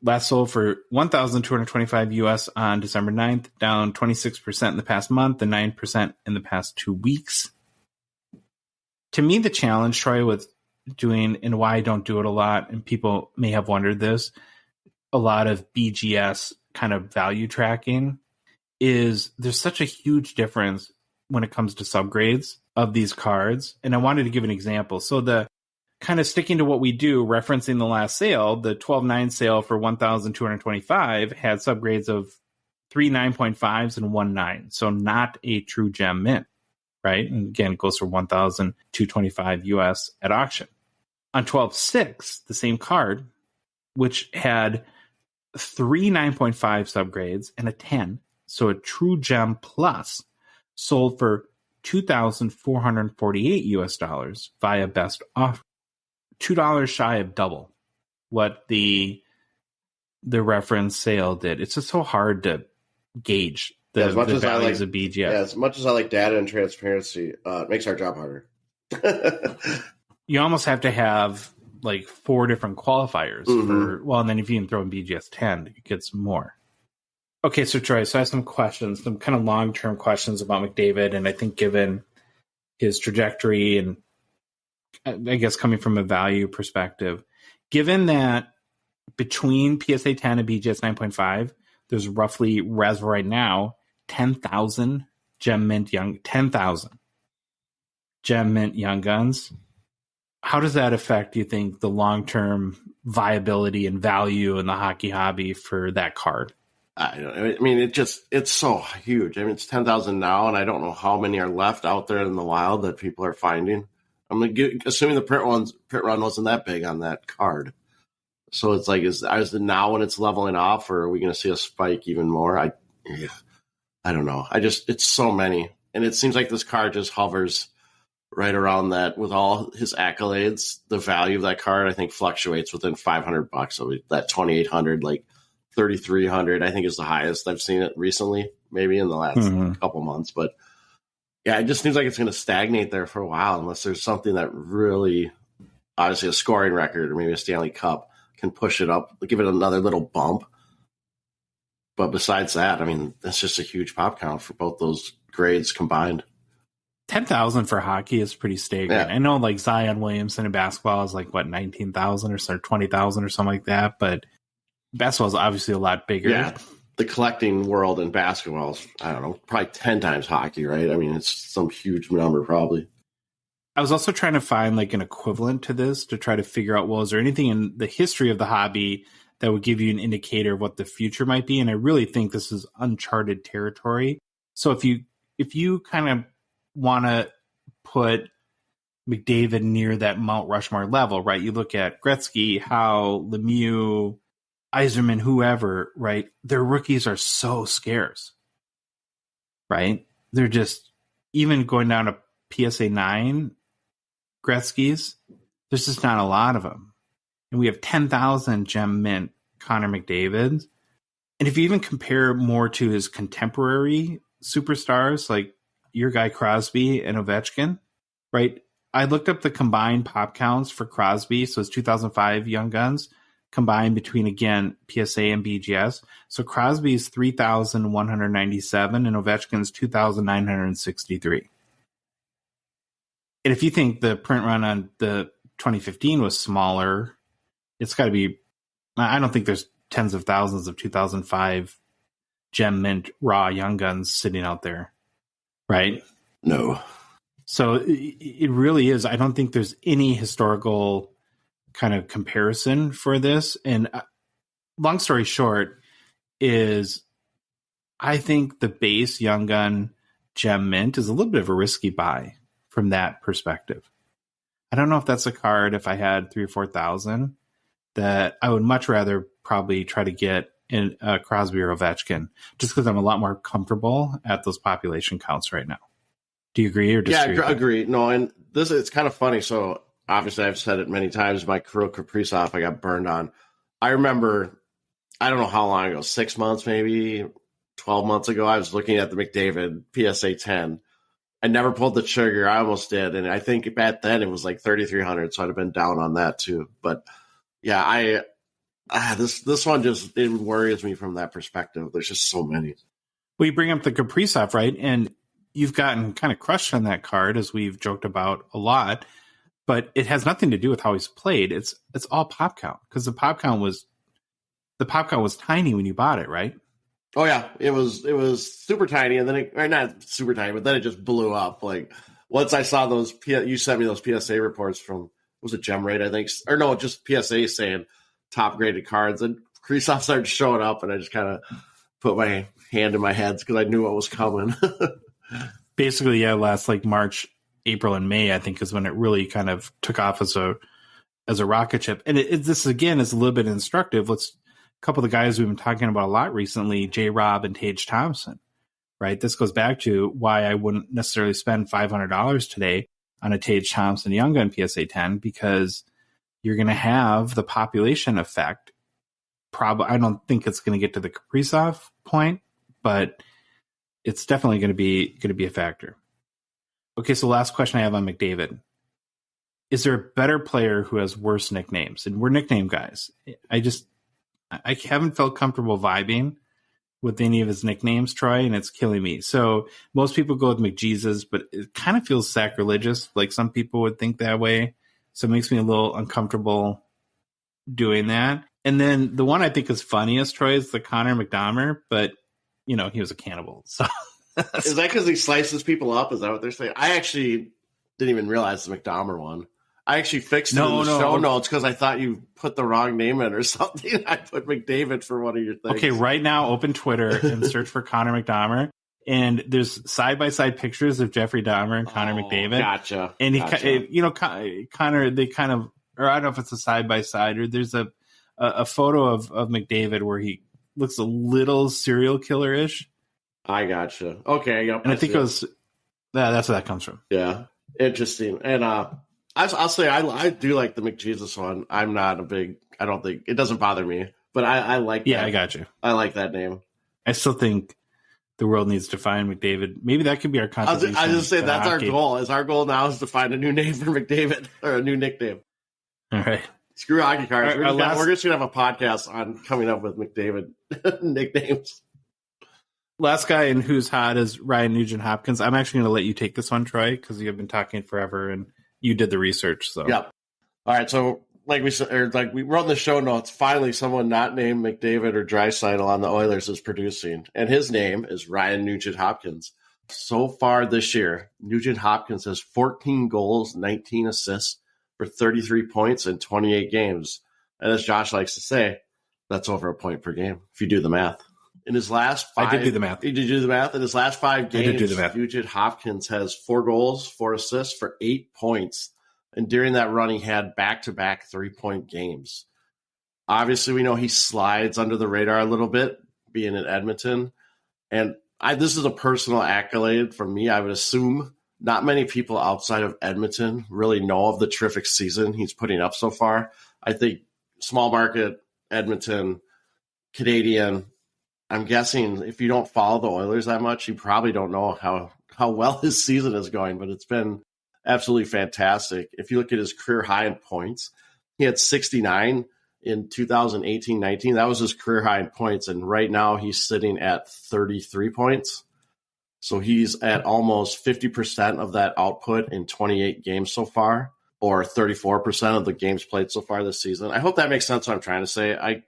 Last sold for $1,225 US on December 9th, down 26% in the past month and 9% in the past 2 weeks. To me, the challenge, Troy, with doing, and why I don't do it a lot, and people may have wondered this, a lot of BGS kind of value tracking, is there's such a huge difference when it comes to subgrades of these cards. And I wanted to give an example. So the kind of sticking to what we do, referencing the last sale, the 12.9 sale for $1,225 had subgrades of 3 9.5s and 1 9. So not a true gem mint, right? And again, it goes for $1,225 US at auction. On 12.6, the same card, which had 3 9.5 subgrades and a 10, so a true gem plus, sold for $2,448 US dollars via best offer. $2 shy of double what the reference sale did. It's just so hard to gauge the values of BGS. Yeah, as much as I like data and transparency, it makes our job harder. You almost have to have like 4 different qualifiers and then if you can throw in BGS 10, it gets more. Okay, so Troy, I have some questions, some kind of long-term questions about McDavid, and I think given his trajectory and I guess coming from a value perspective, given that between PSA 10 and BGS 9.5, there's roughly, as of right now, 10,000 Gem Mint Young Guns. How does that affect, do you think, the long-term viability and value in the hockey hobby for that card? I mean, it's so huge. I mean, it's 10,000 now, and I don't know how many are left out there in the wild that people are finding. I'm assuming the print run wasn't that big on that card. So it's like, is it now when it's leveling off, or are we going to see a spike even more? I don't know. It's so many. And it seems like this card just hovers right around that with all his accolades. The value of that card, I think, fluctuates within $500. So that 2,800, like 3,300, I think is the highest I've seen it recently, maybe in the last couple months. But yeah, it just seems like it's going to stagnate there for a while unless there's something that really, obviously a scoring record or maybe a Stanley Cup can push it up, give it another little bump. But besides that, I mean, that's just a huge pop count for both those grades combined. 10,000 for hockey is pretty staggering. Yeah. I know like Zion Williamson in basketball is like, 19,000 or 20,000 or something like that. But basketball is obviously a lot bigger. Yeah. The collecting world in basketball is, I don't know, probably 10 times hockey, right? I mean, it's some huge number probably. I was also trying to find like an equivalent to this to try to figure out, well, is there anything in the history of the hobby that would give you an indicator of what the future might be? And I really think this is uncharted territory. So if you kind of want to put McDavid near that Mount Rushmore level, right? You look at Gretzky, Howe, Lemieux, Yzerman, whoever, right? Their rookies are so scarce, right? They're just even going down to PSA 9 Gretzky's, there's just not a lot of them. And we have 10,000 gem mint Connor McDavid. And if you even compare more to his contemporary superstars, like your guy Crosby and Ovechkin, right? I looked up the combined pop counts for Crosby. So it's 2005 Young Guns combined between, again, PSA and BGS. So Crosby's 3,197 and Ovechkin's 2,963. And if you think the print run on the 2015 was smaller, it's got to be, I don't think there's tens of thousands of 2005 gem mint raw Young Guns sitting out there, right? No. So it really is. I don't think there's any historical kind of comparison for this. And long story short is I think the base Young Gun gem mint is a little bit of a risky buy from that perspective. I don't know if that's a card, if I had 3,000 or 4,000, that I would much rather probably try to get in Crosby or Ovechkin, just because I'm a lot more comfortable at those population counts right now. Do you agree or disagree? Yeah, I agree. No, and it's kind of funny. So obviously I've said it many times, my Kirill Kaprizov I got burned on. I remember, I don't know how long ago, 6 months, maybe 12 months ago, I was looking at the McDavid PSA 10. I never pulled the trigger. I almost did. And I think back then it was like 3,300. So I'd have been down on that too. But yeah, this one just, it worries me from that perspective. There's just so many. Well, you bring up the Kaprizov, right? And you've gotten kind of crushed on that card, as we've joked about a lot, but it has nothing to do with how he's played. It's all pop count, because the pop count was tiny when you bought it, right? Oh yeah, it was super tiny, and then or not super tiny, but then it just blew up. Like once I saw those, you sent me those PSA reports from, was it Gem Rate, I think, or no, just PSA saying top graded cards, and Kaprizov started showing up, and I just kind of put my hand in my head because I knew what was coming. Basically, yeah, last like March, April, and May, I think, is when it really kind of took off as a rocket ship. And this again is a little bit instructive. A couple of the guys we've been talking about a lot recently, J-Rob and Tage Thompson, right? This goes back to why I wouldn't necessarily spend $500 today on a Tage Thompson Young Gun PSA 10, because you're going to have the population effect. Probably, I don't think it's going to get to the Kaprizov point, but it's definitely going to be a factor. Okay, so last question I have on McDavid. Is there a better player who has worse nicknames? And we're nickname guys. I haven't felt comfortable vibing with any of his nicknames, Troy, and it's killing me. So most people go with McJesus, but it kind of feels sacrilegious. Like some people would think that way. So it makes me a little uncomfortable doing that. And then the one I think is funniest, Troy, is the Connor McDavid, but he was a cannibal. So is that because he slices people up? Is that what they're saying? I actually didn't even realize the McDavid one. I actually fixed it in the show notes because I thought you put the wrong name in or something. I put McDavid for one of your things. Okay, right now, open Twitter and search for Connor McDavid. And there's side-by-side pictures of Jeffrey Dahmer and Connor McDavid. Gotcha. And Connor, they kind of, or I don't know if it's a side-by-side, or there's a photo of McDavid where he looks a little serial killer-ish. I gotcha. Okay, yep. And I think it was, that's where that comes from. Yeah, interesting. And I'll say I do like the McJesus one. I'm not a big, I don't think, it doesn't bother me, but I like that. Yeah, I got you. I like that name. I still think the world needs to find McDavid. Maybe that could be our contribution. I just say that's hockey. Our goal. Our goal now is to find a new name for McDavid, or a new nickname. All right. Screw Hockey Cards. We're just going to have a podcast on coming up with McDavid nicknames. Last guy in Who's Hot is Ryan Nugent-Hopkins. I'm actually going to let you take this one, Troy, because you've been talking forever and you did the research. So yep. All right. So like we wrote in the show notes, finally someone not named McDavid or Draisaitl on the Oilers is producing, and his name is Ryan Nugent-Hopkins. So far this year, Nugent-Hopkins has 14 goals, 19 assists for 33 points in 28 games. And as Josh likes to say, that's over a point per game if you do the math. In his last 5, I did do the math. Did you do the math? In his last 5 games, Nugent-Hopkins has 4 goals, 4 assists for 8 points. And during that run, he had back-to-back 3-point games. Obviously, we know he slides under the radar a little bit, being in Edmonton. And this is a personal accolade from me. I would assume not many people outside of Edmonton really know of the terrific season he's putting up so far. I think small market, Edmonton, Canadian, I'm guessing if you don't follow the Oilers that much, you probably don't know how well his season is going, but it's been absolutely fantastic. If you look at his career high in points, he had 69 in 2018-19. That was his career high in points, and right now he's sitting at 33 points. So he's at almost 50% of that output in 28 games so far, or 34% of the games played so far this season. I hope that makes sense what I'm trying to say. I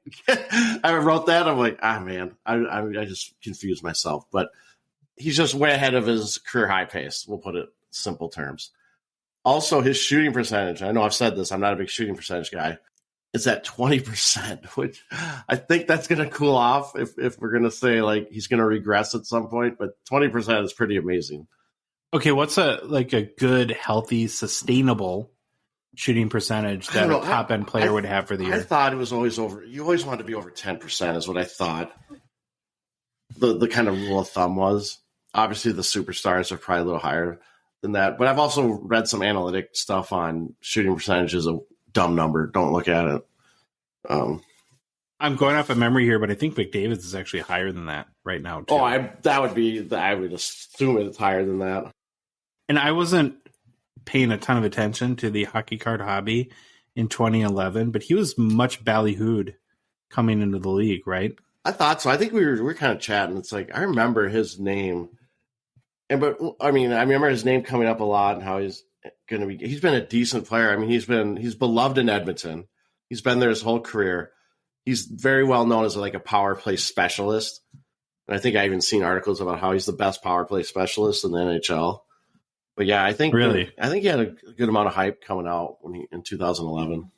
wrote that. I'm like, man, I just confused myself. But he's just way ahead of his career high pace. We'll put it in simple terms. Also, his shooting percentage. I know I've said this. I'm not a big shooting percentage guy. It's at 20%, which I think that's going to cool off if we're going to say like he's going to regress at some point. But 20% is pretty amazing. Okay, what's a good, healthy, sustainable shooting percentage that a top end player would have for the year? I thought it was always over. You always want to be over 10%, is what I thought. The kind of rule of thumb was. Obviously, the superstars are probably a little higher than that. But I've also read some analytic stuff on shooting percentage is a dumb number. Don't look at it. I'm going off of memory here, but I think McDavid's is actually higher than that right now, too. I would assume it's higher than that. And I wasn't paying a ton of attention to the hockey card hobby in 2011, but he was much ballyhooed coming into the league, right? I thought so. I think we were kind of chatting. It's like, I remember his name. I remember his name coming up a lot and how he's been a decent player. I mean, he's beloved in Edmonton. He's been there his whole career. He's very well known as like a power play specialist. And I think I even seen articles about how he's the best power play specialist in the NHL. But yeah, I think he had a good amount of hype coming out in 2011.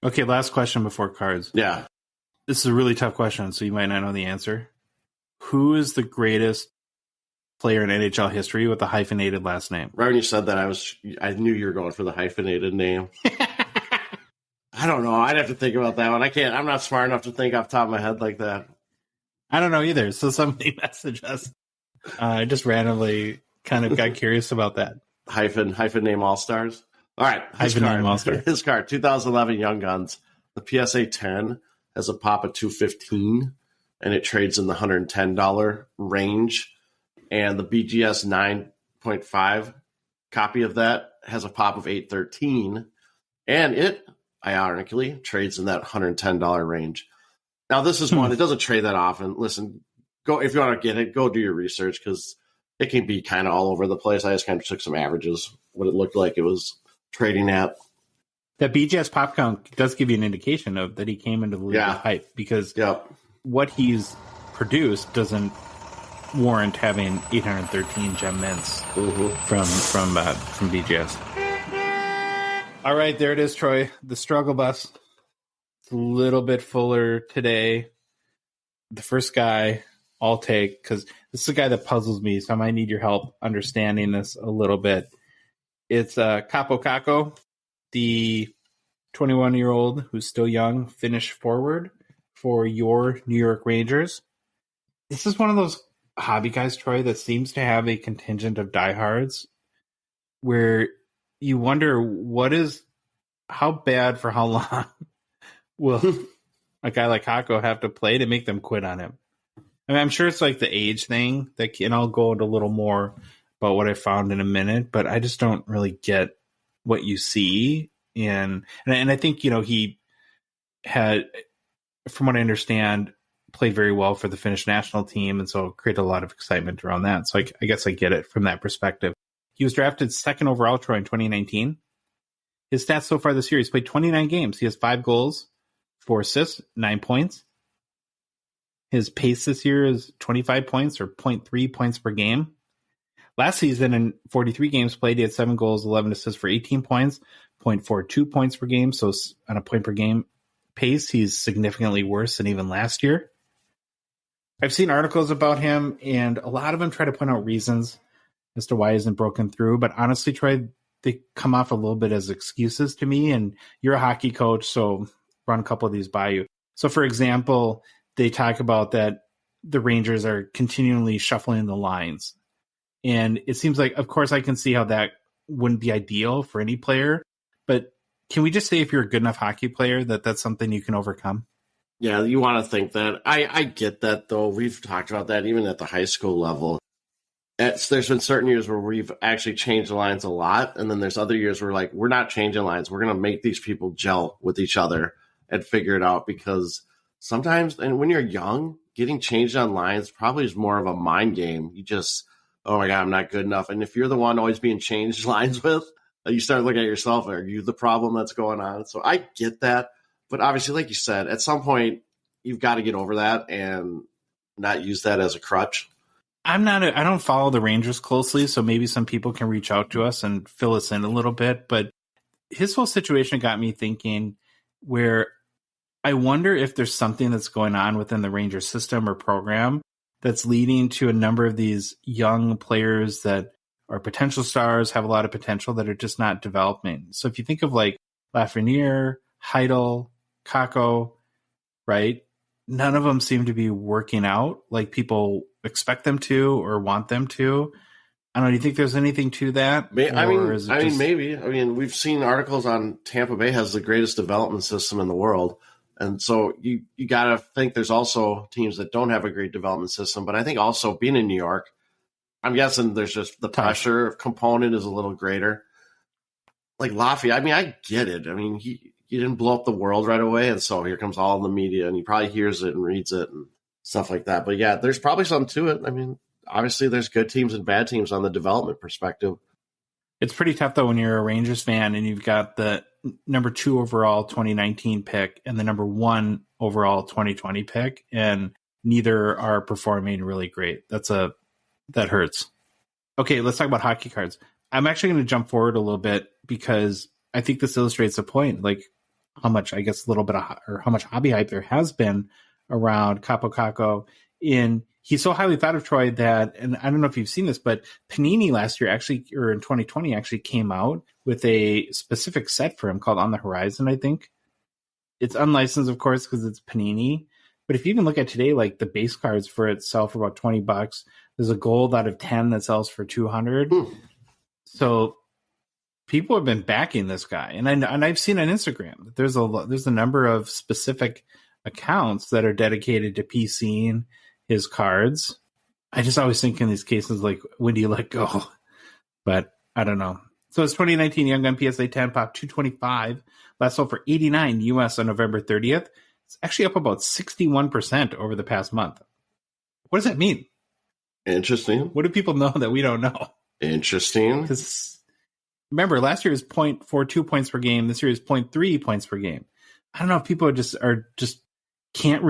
Okay, last question before cards. Yeah. This is a really tough question, so you might not know the answer. Who is the greatest player in NHL history with a hyphenated last name? Right when you said that, I knew you were going for the hyphenated name. I don't know. I'd have to think about that one. I'm not smart enough to think off the top of my head like that. I don't know either. So somebody message us. I just randomly kind of got curious about that. Hyphen name All-Stars. All right. Name All-Star. His card, 2011 Young Guns. The PSA 10 has a pop of $215, and it trades in the $110 range. And the BGS 9.5 copy of that has a pop of $813, and it, ironically, trades in that $110 range. Now, this is one, it doesn't trade that often. Listen, go if you want to get it, go do your research, because it can be kind of all over the place. I just kind of took some averages, what it looked like it was trading at. That BGS pop count does give you an indication of that he came into the league with hype, because what he's produced doesn't warrant having 813 gem mints from BGS. All right, there it is, Troy. The struggle bus. It's a little bit fuller today. The first guy I'll take, because this is a guy that puzzles me, so I might need your help understanding this a little bit. It's Kaapo Kakko, the 21-year-old who's still young, Finnish forward for your New York Rangers. This is one of those hobby guys, Troy, that seems to have a contingent of diehards where you wonder how bad for how long will a guy like Kakko have to play to make them quit on him. I mean, I'm sure it's like the age thing, and I'll go into a little more about what I found in a minute, but I just don't really get what you see. And I think, he had, from what I understand, played very well for the Finnish national team, and so created a lot of excitement around that. So I guess I get it from that perspective. He was drafted second overall, Troy, in 2019. His stats so far this year, he's played 29 games. He has 5 goals, 4 assists, 9 points. His pace this year is 25 points, or 0.3 points per game. Last season, in 43 games played, he had 7 goals, 11 assists for 18 points, 0.42 points per game. So on a point per game pace, he's significantly worse than even last year. I've seen articles about him, and a lot of them try to point out reasons as to why he isn't broken through. But honestly, Troy, they come off a little bit as excuses to me. And you're a hockey coach, so run a couple of these by you. So, for example, they talk about that the Rangers are continually shuffling the lines. And it seems like, of course, I can see how that wouldn't be ideal for any player. But can we just say if you're a good enough hockey player that that's something you can overcome? Yeah, you want to think that. I get that, though. We've talked about that even at the high school level. There's been certain years where we've actually changed the lines a lot. And then there's other years where, like, we're not changing lines. We're going to make these people gel with each other and figure it out. Because sometimes, and when you're young, getting changed on lines probably is more of a mind game. You just, oh, my God, I'm not good enough. And if you're the one always being changed lines with, you start looking at yourself. Are you the problem that's going on? So I get that. But obviously, like you said, at some point, you've got to get over that and not use that as a crutch. I don't follow the Rangers closely, so maybe some people can reach out to us and fill us in a little bit. But his whole situation got me thinking where I wonder if there's something that's going on within the Rangers system or program that's leading to a number of these young players that are potential stars, have a lot of potential that are just not developing. So if you think of like Lafreniere, Heidel, Kakko, right? None of them seem to be working out like people expect them to or want them to. I don't know. Do you think there's anything to that? Maybe. I mean, we've seen articles on Tampa Bay has the greatest development system in the world. And so you got to think there's also teams that don't have a great development system. But I think also being in New York, I'm guessing there's just the pressure component is a little greater. Like Lafayette, I mean, I get it. I mean, he didn't blow up the world right away. And so here comes all the media and he probably hears it and reads it and stuff like that. But yeah, there's probably something to it. I mean, obviously there's good teams and bad teams on the development perspective. It's pretty tough though when you're a Rangers fan and you've got the number 2 overall 2019 pick and the number 1 overall 2020 pick, and neither are performing really great. That hurts. Okay, let's talk about hockey cards. I'm actually going to jump forward a little bit because I think this illustrates the point, like how much, I guess, how much hobby hype there has been around Kaapo Kakko. He's so highly thought of, Troy, that, and I don't know if you've seen this, but Panini last year actually, or in 2020, actually came out with a specific set for him called On the Horizon, I think. It's unlicensed, of course, because it's Panini. But if you even look at today, like the base cards for it sell for about $20. There's a gold out of 10 that sells for $200. So people have been backing this guy, and I've seen on Instagram that there's a number of specific accounts that are dedicated to PCing his cards. I just always think in these cases, like, when do you let go? But I don't know. So it's 2019 Young Gun PSA 10 pop 225. Last sold for $89 US on November 30th. It's actually up about 61% over the past month. What does that mean? Interesting. What do people know that we don't know? Interesting. Because remember, last year was 0.42 points per game. This year is 0.3 points per game. I don't know if people just can't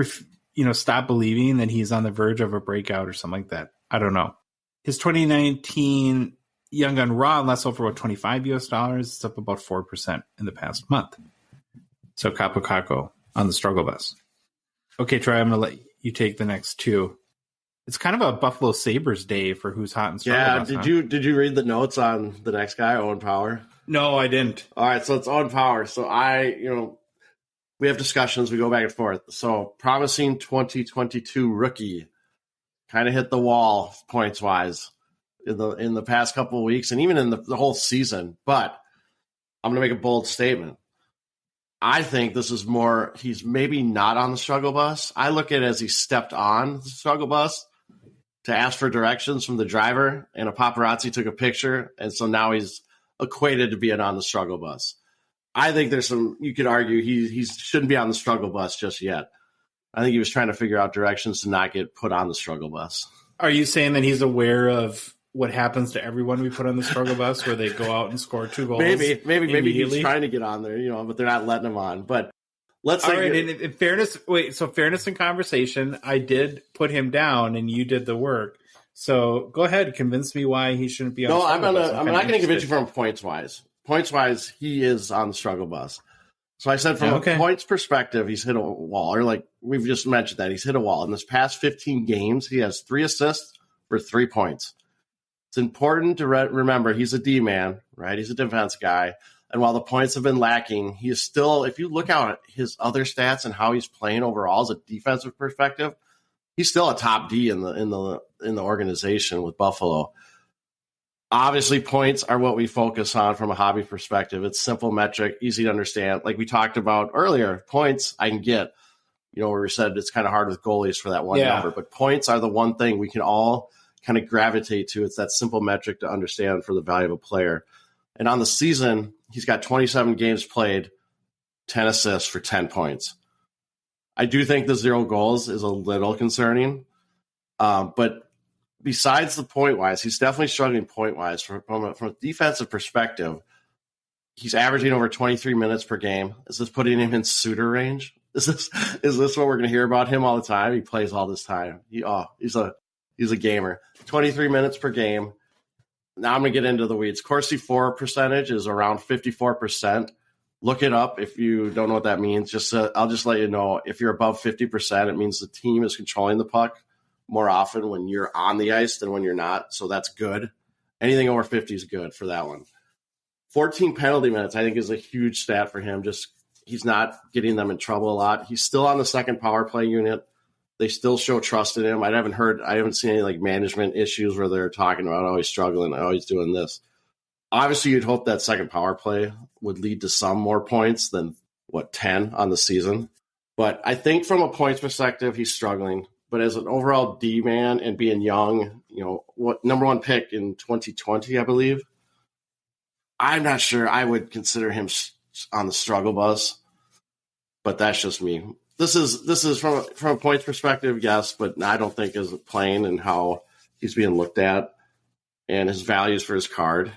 stop believing that he's on the verge of a breakout or something like that. I don't know. His 2019 Young Gun Raw last sold for about $25 US. It's up about 4% in the past month. So Kaapo Kakko on the struggle bus. Okay, Troy, I'm going to let you take the next two. It's kind of a Buffalo Sabres day for who's hot and struggle bus. Yeah, did you read the notes on the next guy, Owen Power? No, I didn't. All right, so it's Owen Power. So we have discussions, we go back and forth. So promising 2022 rookie kind of hit the wall points wise in the past couple of weeks and even in the whole season. But I'm going to make a bold statement. I think this is more, he's maybe not on the struggle bus. I look at it as he stepped on the struggle bus to ask for directions from the driver, and a paparazzi took a picture, and so now he's equated to being on the struggle bus. I think there's you could argue he shouldn't be on the struggle bus just yet. I think he was trying to figure out directions to not get put on the struggle bus. Are you saying that he's aware of what happens to everyone we put on the struggle bus, where they go out and score 2 goals? Maybe he's trying to get on there, but they're not letting him on. But let's say, all right. In fairness, fairness in conversation, I did put him down, and you did the work. So go ahead, convince me why he shouldn't be on. No, I'm not going to convince you from points wise. Points wise, he is on the struggle bus. So I said from a points perspective, he's hit a wall, or like we've just mentioned that he's hit a wall. In this past 15 games, he has 3 assists for 3 points. It's important to remember he's a D-man, right? He's a defense guy. And while the points have been lacking, he is still, if you look out at his other stats and how he's playing overall as a defensive perspective, he's still a top D in the organization with Buffalo. Obviously, points are what we focus on from a hobby perspective. It's simple metric, easy to understand. Like we talked about earlier, points I can get. Where we said it's kind of hard with goalies for that one number, but points are the one thing we can all kind of gravitate to. It's that simple metric to understand for the value of a player. And on the season, he's got 27 games played, 10 assists for 10 points. I do think the 0 goals is a little concerning. But besides the point-wise, he's definitely struggling point-wise. From a defensive perspective, he's averaging over 23 minutes per game. Is this putting him in suitor range? Is this what we're going to hear about him all the time? He plays all this time. He's a gamer. 23 minutes per game. Now I'm going to get into the weeds. Corsi for percentage is around 54%. Look it up if you don't know what that means. I'll just let you know, if you're above 50%, it means the team is controlling the puck more often when you're on the ice than when you're not. So that's good. Anything over 50 is good for that one. 14 penalty minutes, I think, is a huge stat for him. He's not getting them in trouble a lot. He's still on the second power play unit. They still show trust in him. I haven't seen any like management issues where they're talking about, oh, he's struggling, oh, he's doing this. Obviously, you'd hope that second power play would lead to some more points than 10 on the season. But I think from a points perspective, he's struggling. But as an overall D man and being young, what number 1 pick in 2020, I believe. I'm not sure I would consider him on the struggle bus, but that's just me. This is from a points perspective, yes, but I don't think is playing and how he's being looked at and his values for his card.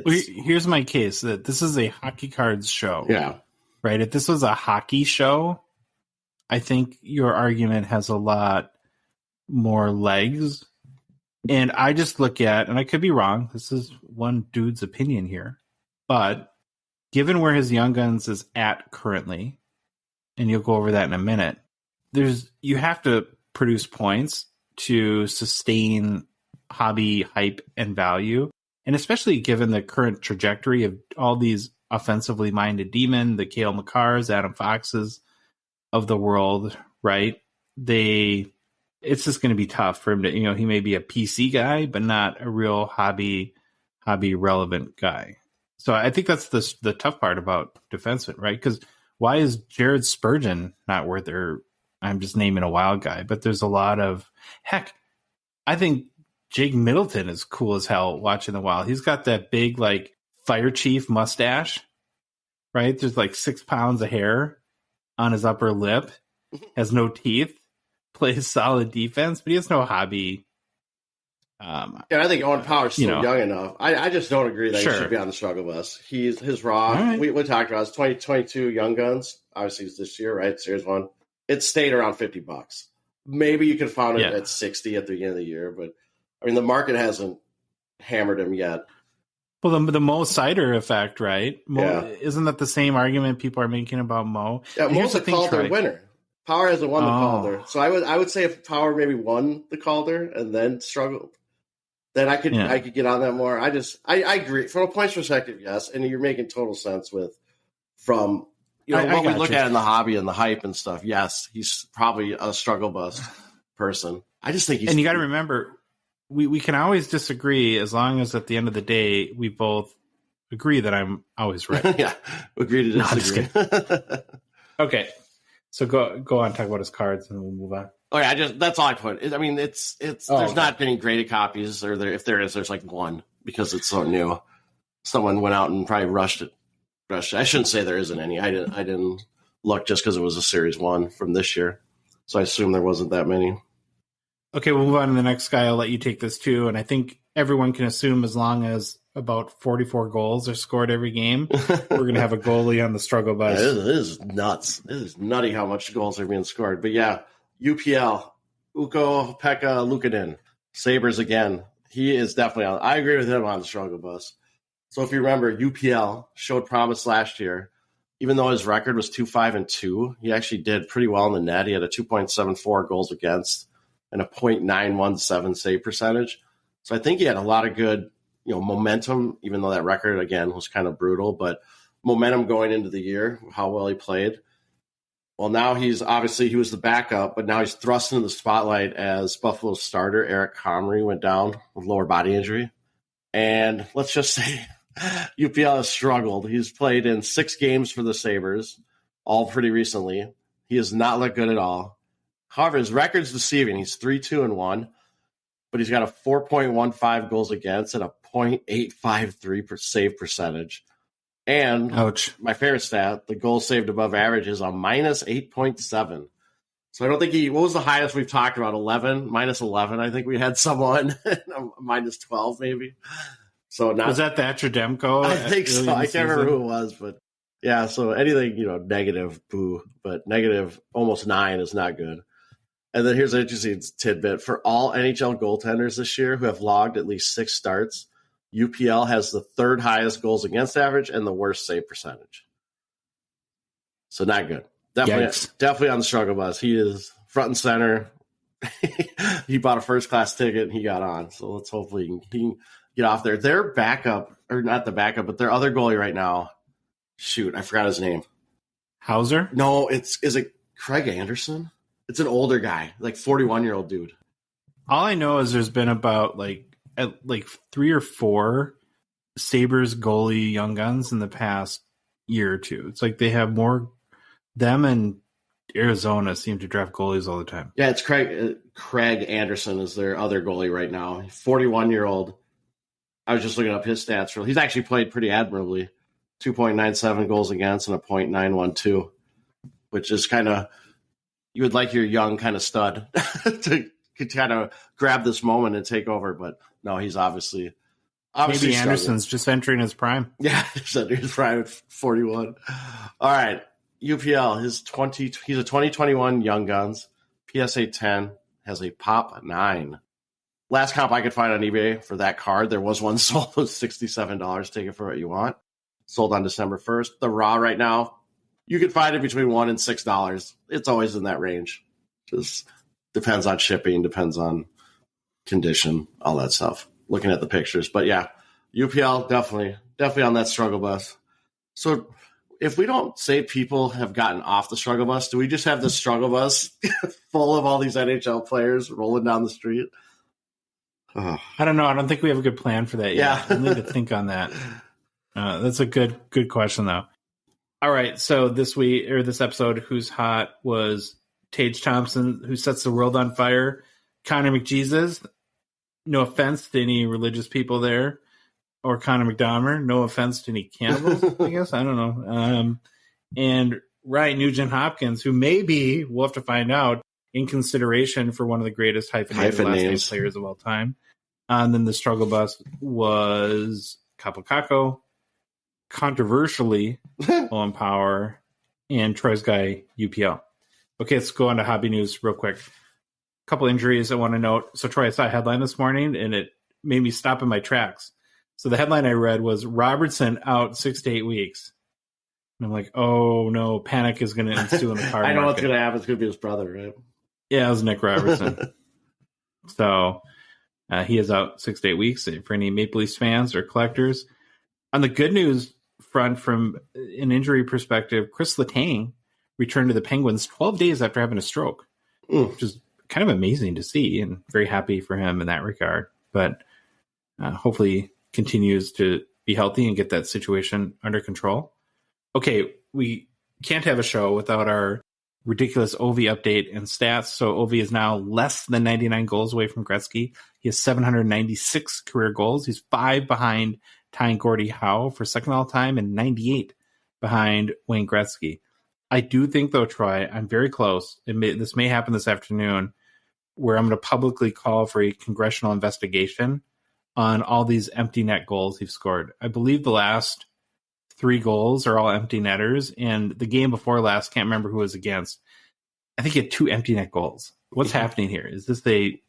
Here's my case that this is a hockey cards show. Yeah. Right. If this was a hockey show, I think your argument has a lot more legs. And I just look at, and I could be wrong, this is one dude's opinion here, but given where his Young Guns is at currently, and you'll go over that in a minute, you have to produce points to sustain hobby hype and value. And especially given the current trajectory of all these offensively minded D-men, the Cale Makars, Adam Foxes of the world, right? It's just going to be tough for him to, he may be a PC guy, but not a real hobby relevant guy. So I think that's the tough part about defensemen, right? Because why is Jared Spurgeon not worth it? I'm just naming a wild guy, but there's a lot of heck. I think Jake Middleton is cool as hell watching the Wild. He's got that big like fire chief mustache, right? There's like 6 pounds of hair on his upper lip, has no teeth, plays solid defense, but he has no hobby. I think Owen Power's still young enough. I just don't agree that he should be on the struggle bus. His raw. Right. We talked about his 2022 Young Guns. Obviously, it's this year, right? Series 1. It stayed around $50. Maybe you could find it at 60 at the beginning of the year, but I mean, the market hasn't hammered him yet. Well, the Mo Sider effect, right? Isn't that the same argument people are making about Mo? Yeah, Mo's a Calder winner. Power hasn't won the Calder, so I would say if Power maybe won the Calder and then struggled, then I could get on that more. I agree from a points perspective, yes, and you're making total sense what we look at in the hobby and the hype and stuff. Yes, he's probably a struggle bus person. I just think and you got to remember, we can always disagree as long as at the end of the day we both agree that I'm always right. Yeah, agree to disagree. Okay, so go on, talk about his cards, and we'll move on. Oh yeah, that's all I put. I mean, it's there's not any graded copies, or if there is, there's like one because it's so new. Someone went out and probably rushed it. I shouldn't say there isn't any. I didn't look just because it was a Series 1 from this year, so I assume there wasn't that many. Okay, we'll move on to the next guy. I'll let you take this too, and I think everyone can assume as long as about 44 goals are scored every game, we're going to have a goalie on the struggle bus. Yeah, it is nuts. It is nutty how much goals are being scored. But yeah, UPL, Ukko-Pekka Luukkonen, Sabres again. He is definitely on. I agree with him on the struggle bus. So if you remember, UPL showed promise last year. Even though his record was 2-5-2, he actually did pretty well in the net. He had a 2.74 goals against and a .917 save percentage. So I think he had a lot of good, momentum, even though that record, again, was kind of brutal, but momentum going into the year, how well he played. Well, now he was the backup, but now he's thrust into the spotlight as Buffalo's starter. Eric Comrie went down with lower body injury. And let's just say UPL has struggled. He's played in 6 games for the Sabres, all pretty recently. He has not looked good at all. However, his record's deceiving. He's 3-2-1, but he's got a 4.15 goals against and a .853 save percentage. And ouch, my favorite stat, the goals saved above average is a minus 8.7. So I don't think what was the highest we've talked about? 11, minus 11. I think we had someone minus 12 maybe. So was that the Demko? I think so. I can't remember who it was, but yeah. So anything, negative, boo, but negative almost 9 is not good. And then here's an interesting tidbit. For all NHL goaltenders this year who have logged at least 6 starts, UPL has the 3rd highest goals against average and the worst save percentage. So not good. Definitely on the struggle bus. He is front and center. He bought a first-class ticket and he got on. So let's hopefully he can get off there. Their backup, or not the backup, but their other goalie right now, shoot, I forgot his name. Hauser? No, is it Craig Anderson? It's an older guy, like 41-year-old dude. All I know is there's been about like 3 or 4 Sabres goalie young guns in the past year or two. It's like they have more. Them and Arizona seem to draft goalies all the time. Yeah, it's Craig Anderson is their other goalie right now. 41-year-old. I was just looking up his stats. He's actually played pretty admirably. 2.97 goals against and a .912, which is kind of, you would like your young kind of stud to kind of grab this moment and take over. But no, he's obviously maybe Anderson's just entering his prime. Yeah, he's entering his prime at 41. All right. UPL, he's a 2021 Young Guns, PSA 10, has a pop 9. Last comp I could find on eBay for that card, there was one sold for $67. Take it for what you want. Sold on December 1st. The raw right now, you can find it between $1 and $6. It's always in that range. Just depends on shipping, depends on condition, all that stuff. Looking at the pictures. But yeah, UPL, definitely on that struggle bus. So if we don't say people have gotten off the struggle bus, do we just have the struggle bus full of all these NHL players rolling down the street? I don't know. I don't think we have a good plan for that yet. Yeah. We'll need to think on that. That's a good question, though. All right. So this episode, Who's Hot, was Tage Thompson, who sets the world on fire. Connor McJesus. No offense to any religious people there. Or Conor McDavid. No offense to any cannibals, I guess. I don't know. And Ryan Nugent-Hopkins, who maybe, we'll have to find out, in consideration for one of the greatest hyphenated last name players of all time. And then the struggle bus was Kapokako, controversially, Owen Power, and Troy's guy, UPL. Okay, let's go on to hobby news real quick. A couple injuries I want to note. So, Troy, I saw a headline this morning, and it made me stop in my tracks. So the headline I read was Robertson out 6 to 8 weeks. And I'm like, oh no, panic is going to ensue in the card I know market. what's going to happen. It's going to be his brother, right? Yeah, it was Nick Robertson. So he is out 6 to 8 weeks for any Maple Leafs fans or collectors. On the good news front, from an injury perspective, Chris Letang returned to the Penguins 12 days after having a stroke, which is kind of amazing to see, and very happy for him in that regard. But hopefully continues to be healthy and get that situation under control. Okay, we can't have a show without our ridiculous Ovi update and stats. So Ovi is now less than 99 goals away from Gretzky. He has 796 career goals. He's 5 behind tying Gordie Howe for second all time and 98 behind Wayne Gretzky. I do think, though, Troy, I'm very close. This may happen this afternoon, where I'm going to publicly call for a congressional investigation on all these empty net goals he's scored. I believe the last 3 goals are all empty netters, and the game before last, can't remember who it was against. I think he had 2 empty net goals. What's happening here? Is this they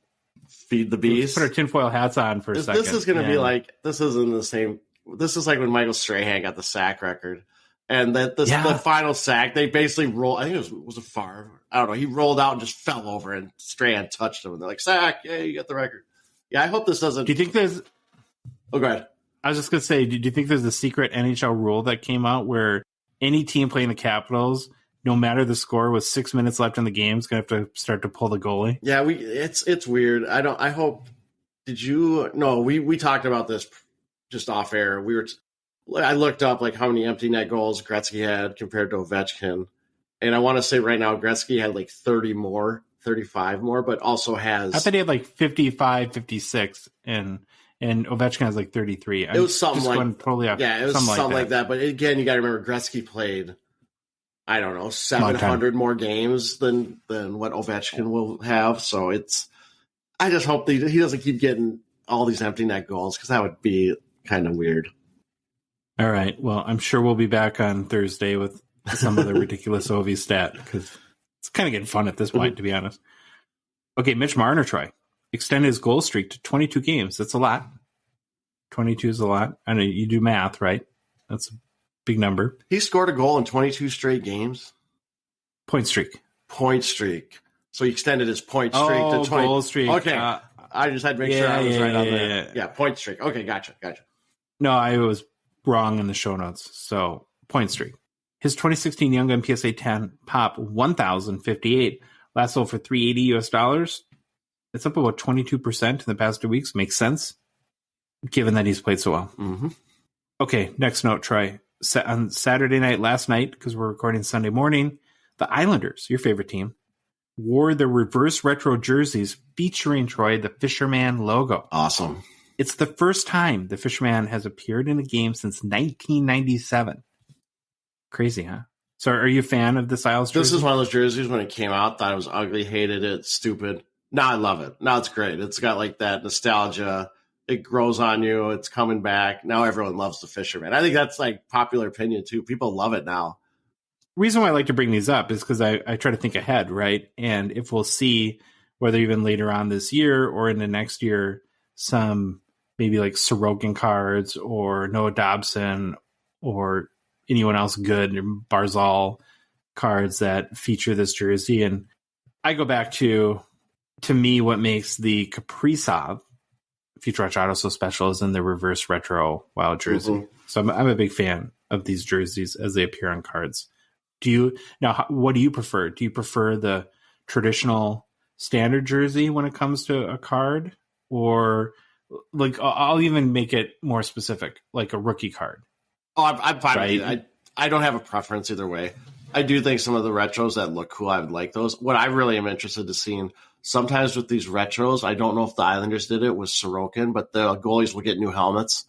feed the beast? Put our tinfoil hats on for a second. This is going to be like, this isn't the same. This is like when Michael Strahan got the sack record. And the final sack, they basically rolled. I think it was a Favre. I don't know. He rolled out and just fell over, and Strahan touched him. And they're like, sack, yeah, you got the record. Yeah, I hope this doesn't. Do you think there's... Oh, go ahead. I was just going to say, do you think there's a secret NHL rule that came out where any team playing the Capitals no matter the score, with 6 minutes left in the game, is going to have to start to pull the goalie. Yeah, it's weird. I hope. Did you? No, we talked about this just off air. I looked up like how many empty net goals Gretzky had compared to Ovechkin, and I want to say right now Gretzky had like 30 more, 35 more, but also has. I thought he had like 55, 56, and Ovechkin has like 33. It was something like totally off. Yeah, it was something like that. But again, you got to remember Gretzky played, I don't know, 700 more games than what Ovechkin will have. So I just hope that he doesn't keep getting all these empty net goals, because that would be kind of weird. All right. Well, I'm sure we'll be back on Thursday with some other ridiculous OV stat, because it's kind of getting fun at this point, to be honest. Okay, Mitch Marner, Troy, extended his goal streak to 22 games. That's a lot. 22 is a lot. I know you do math, right? That's a big number. He scored a goal in 22 straight games. Point streak. So he extended his point streak to 20. Goal streak. Okay. I just had to make sure I was right on that. Yeah, point streak. Okay, gotcha. No, I was wrong in the show notes. So, point streak. His 2016 Young Gun PSA 10 pop 1,058 last sold for $380 US. It's up about 22% in the past 2 weeks. Makes sense, given that he's played so well. Mm-hmm. Okay, next note, Troy. On Saturday night, last night, because we're recording Sunday morning, the Islanders, your favorite team, wore the reverse retro jerseys featuring, Troy, the Fisherman logo. Awesome. It's the first time the Fisherman has appeared in a game since 1997. Crazy, huh? So are you a fan of this Isles jersey? This is one of those jerseys when it came out, thought it was ugly, hated it, stupid. Now I love it. Now it's great. It's got like that nostalgia. It grows on you. It's coming back. Now everyone loves the Fisherman. I think that's like popular opinion too. People love it now. Reason why I like to bring these up is because I try to think ahead, right? And if we'll see, whether even later on this year or in the next year, some maybe like Sorokin cards or Noah Dobson or anyone else good, or Barzal cards that feature this jersey. And I go back to me, what makes the Kaprizov Future Watch Auto so special is in the reverse retro wild jersey. Mm-hmm. So I'm a big fan of these jerseys as they appear on cards. What do you prefer? Do you prefer the traditional standard jersey when it comes to a card, or like I'll even make it more specific, like a rookie card? Oh, I'm fine with it. I don't have a preference either way. I do think some of the retros that look cool, I would like those. What I really am interested to seeing sometimes with these retros, I don't know if the Islanders did it with Sorokin, but the goalies will get new helmets,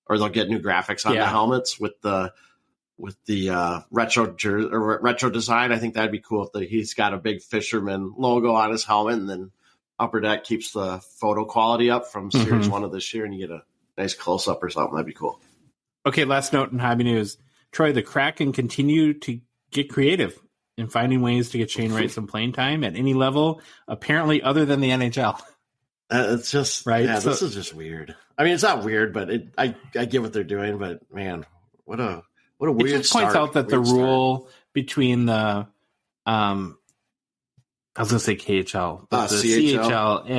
or they'll get new graphics on the helmets with the retro design. I think that'd be cool if he's got a big Fisherman logo on his helmet, and then Upper Deck keeps the photo quality up from Series 1 of this year, and you get a nice close up or something. That'd be cool. Okay, last note in hobby news. Troy, the Kraken continue to get creative in finding ways to get Shane Wright some playing time at any level, apparently other than the NHL. It's just right. Yeah, this is just weird. I mean, it's not weird, but I get what they're doing. But man, what a weird. It just points out that the rule between the I was going to say KHL, but the CHL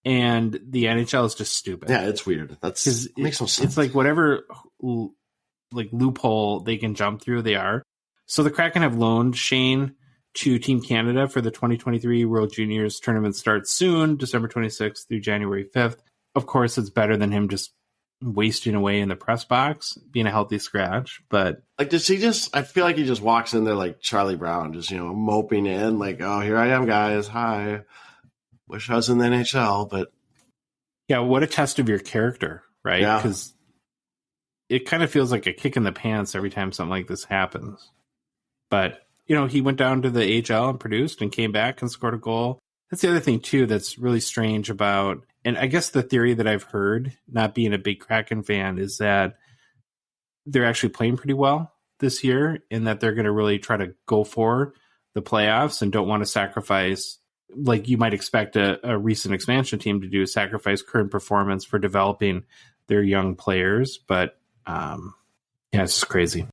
and the NHL is just stupid. Yeah, it's weird. It makes no sense. It's like whatever like loophole they can jump through, they are. So the Kraken have loaned Shane to Team Canada for the 2023 World Juniors tournament starts soon, December 26th through January 5th. Of course, it's better than him just wasting away in the press box, being a healthy scratch. But like, does he just? I feel like he just walks in there like Charlie Brown, just moping in, like, "Oh, here I am, guys. Hi. Wish I was in the NHL." But yeah, what a test of your character, right? Yeah. Because it kind of feels like a kick in the pants every time something like this happens. But he went down to the AHL and produced and came back and scored a goal. That's the other thing too that's really strange about. And I guess the theory that I've heard, not being a big Kraken fan, is that they're actually playing pretty well this year, and that they're going to really try to go for the playoffs and don't want to sacrifice, like you might expect a recent expansion team to do, sacrifice current performance for developing their young players. But it's just crazy.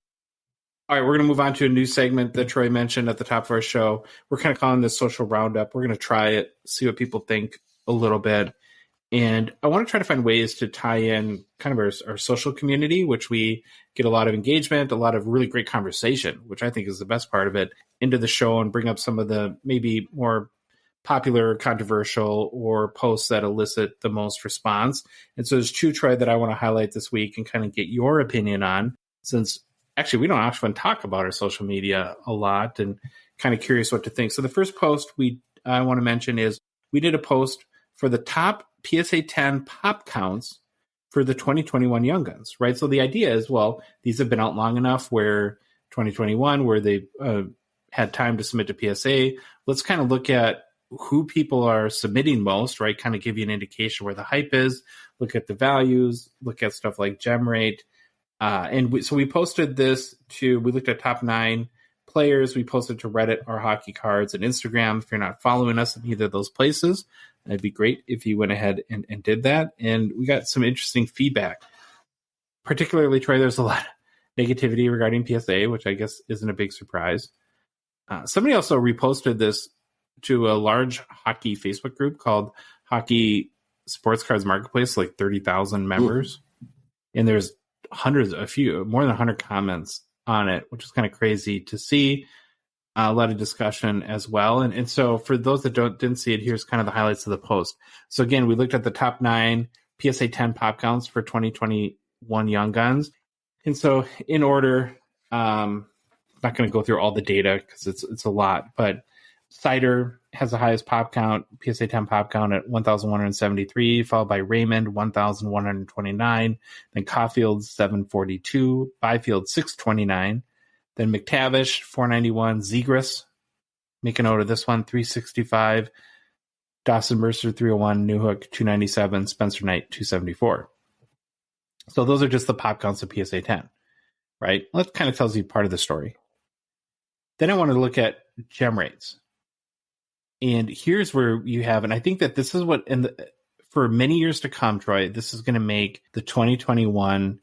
All right, we're going to move on to a new segment that Troy mentioned at the top of our show. We're kind of calling this Social Roundup. We're going to try it, see what people think a little bit. And I want to try to find ways to tie in kind of our social community, which we get a lot of engagement, a lot of really great conversation, which I think is the best part of it, into the show and bring up some of the maybe more popular, controversial, or posts that elicit the most response. And so there's two, Troy, that I want to highlight this week and kind of get your opinion on, since actually we don't often talk about our social media a lot, and kind of curious what to think. So the first post I want to mention is we did a post for the top PSA 10 pop counts for the 2021 Young Guns, right? So the idea is, well, these have been out long enough where 2021, where they had time to submit to PSA. Let's kind of look at who people are submitting most, right? Kind of give you an indication where the hype is, look at the values, look at stuff like gem rate. So we posted this we looked at top 9 players. We posted to Reddit, our Hockey Cards, and Instagram. If you're not following us in either of those places, it'd be great if you went ahead and did that. And we got some interesting feedback. Particularly, Troy, there's a lot of negativity regarding PSA, which I guess isn't a big surprise. Somebody also reposted this to a large hockey Facebook group called Hockey Sports Cards Marketplace, like 30,000 members. Ooh. And there's more than 100 comments on it, which is kind of crazy to see. A lot of discussion as well. And so for those that didn't see it, here's kind of the highlights of the post. So again, we looked at the top 9 PSA 10 pop counts for 2021 Young Guns. And so in order, I'm not going to go through all the data because it's a lot, but Cider has the highest pop count, PSA 10 pop count at 1,173, followed by Raymond, 1,129, then Caulfield, 742, Byfield, 629, then McTavish, 491, Zegras, make a note of this one, 365, Dawson Mercer, 301, Newhook, 297, Spencer Knight, 274. So those are just the pop counts of PSA 10, right? Well, that kind of tells you part of the story. Then I wanted to look at gem rates. And here's where you have, and I think that this is what, for many years to come, Troy, this is going to make the 2021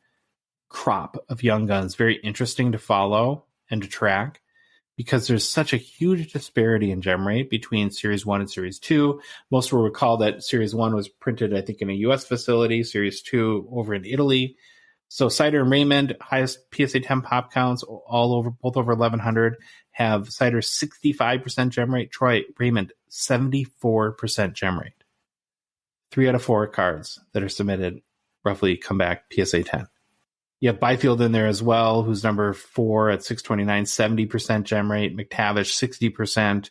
crop of Young Guns very interesting to follow and to track, because there's such a huge disparity in gem rate between Series 1 and Series 2. Most will recall that Series 1 was printed, I think, in a U.S. facility, Series 2 over in Italy. So Cider and Raymond, highest PSA 10 pop counts, both over 1,100, have Cider 65% gem rate, Troy, Raymond 74% gem rate. 3 out of 4 cards that are submitted roughly come back PSA 10. You have Byfield in there as well, who's number 4 at 629, 70% gem rate, McTavish 60%,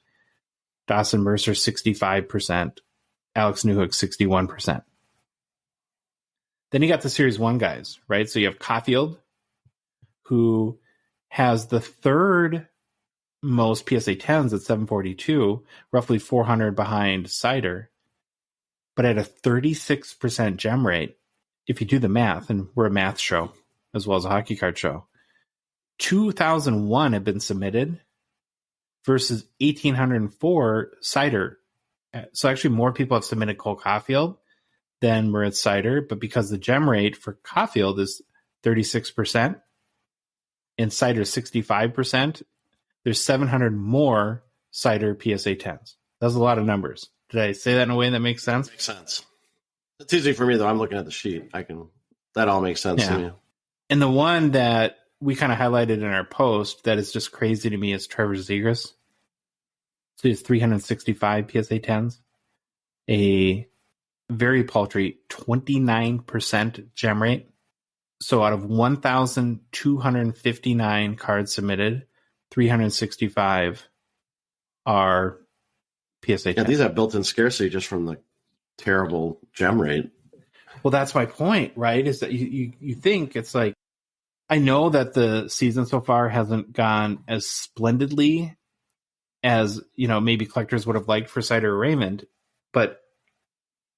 Dawson Mercer 65%, Alex Newhook 61%. Then you got the Series 1 guys, right? So you have Caulfield, who has the third most PSA 10s at 742, roughly 400 behind Cider, but at a 36% gem rate. If you do the math, and we're a math show as well as a hockey card show, 2,001 have been submitted versus 1,804 Cider. So actually more people have submitted Cole Caulfield than were at Cider, but because the gem rate for Caulfield is 36% and Cider 65%, there's 700 more Cider PSA 10s. That's a lot of numbers. Did I say that in a way that makes sense? Makes sense. It's easy for me, though. I'm looking at the sheet. That all makes sense to me. And the one that we kind of highlighted in our post that is just crazy to me is Trevor Zegras. So he has 365 PSA 10s, a very paltry 29% gem rate. So out of 1,259 cards submitted, 365 are PSA 10. Yeah, these have built-in scarcity just from the terrible gem rate. Well, that's my point, right? Is that you think it's like, I know that the season so far hasn't gone as splendidly as, maybe collectors would have liked for Cider or Raymond, but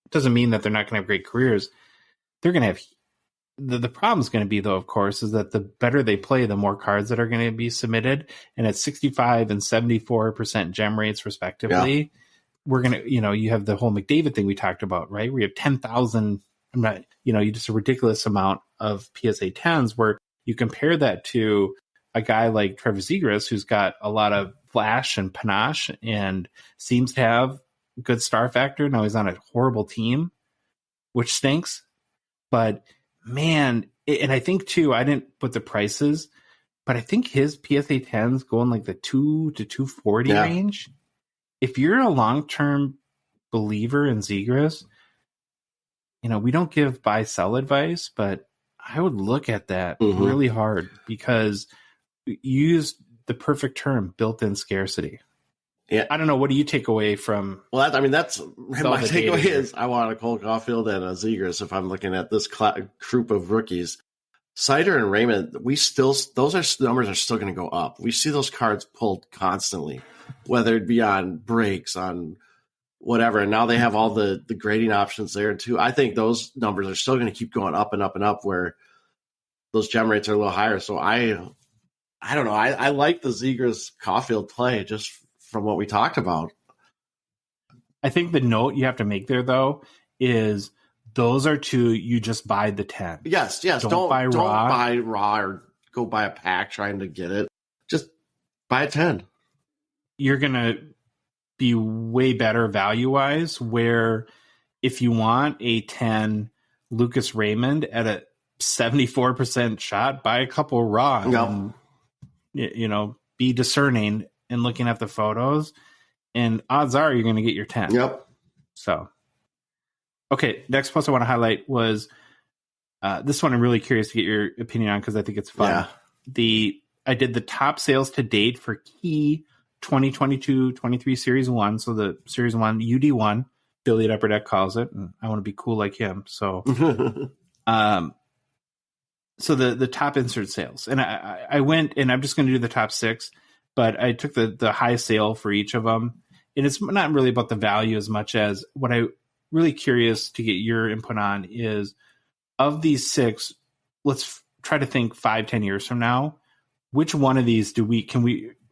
it doesn't mean that they're not going to have great careers. They're going to have, the problem is going to be, though, of course, is that the better they play, the more cards that are going to be submitted. And at 65 and 74% gem rates, respectively, we're going to, you have the whole McDavid thing we talked about, right? We have 10,000, just a ridiculous amount of PSA 10s, where you compare that to a guy like Trevor Zegras, who's got a lot of flash and panache and seems to have good star factor. Now he's on a horrible team, which stinks. But man, and I think too, I didn't put the prices, but I think his PSA 10s go in like the 2 to 240 range. If you're a long-term believer in Xhekaj, we don't give buy-sell advice, but I would look at that really hard because you used the perfect term, built-in scarcity. Yeah. I don't know. What do you take away from? Well, that's my takeaway is I want a Cole Caulfield and a Xhekaj if I'm looking at this group of rookies. Sider and Raymond, those numbers are still going to go up. We see those cards pulled constantly, whether it be on breaks, on whatever. And now they have all the grading options there too. I think those numbers are still going to keep going up and up and up where those gem rates are a little higher. So I don't know. I like the Xhekaj Caulfield play just from what we talked about. I think the note you have to make there though is those are two you just buy the 10. Yes. Don't buy raw or go buy a pack trying to get it. Just buy a 10. You're going to be way better value-wise, where if you want a 10 Lucas Raymond at a 74% shot, buy a couple raw and, be discerning and looking at the photos, and odds are you're going to get your 10. Yep. So, okay, next post I want to highlight was this one I'm really curious to get your opinion on because I think it's fun. Yeah. I did the top sales to date for key 2022-23 Series 1. So the Series 1, UD1, Billy at Upper Deck calls it, and I want to be cool like him. So so the top insert sales. And I went, and I'm just going to do the top 6, but I took the highest sale for each of them. And it's not really about the value as much as what I'm really curious to get your input on is, of these 6, let's try to think 5-10 years from now, which one of these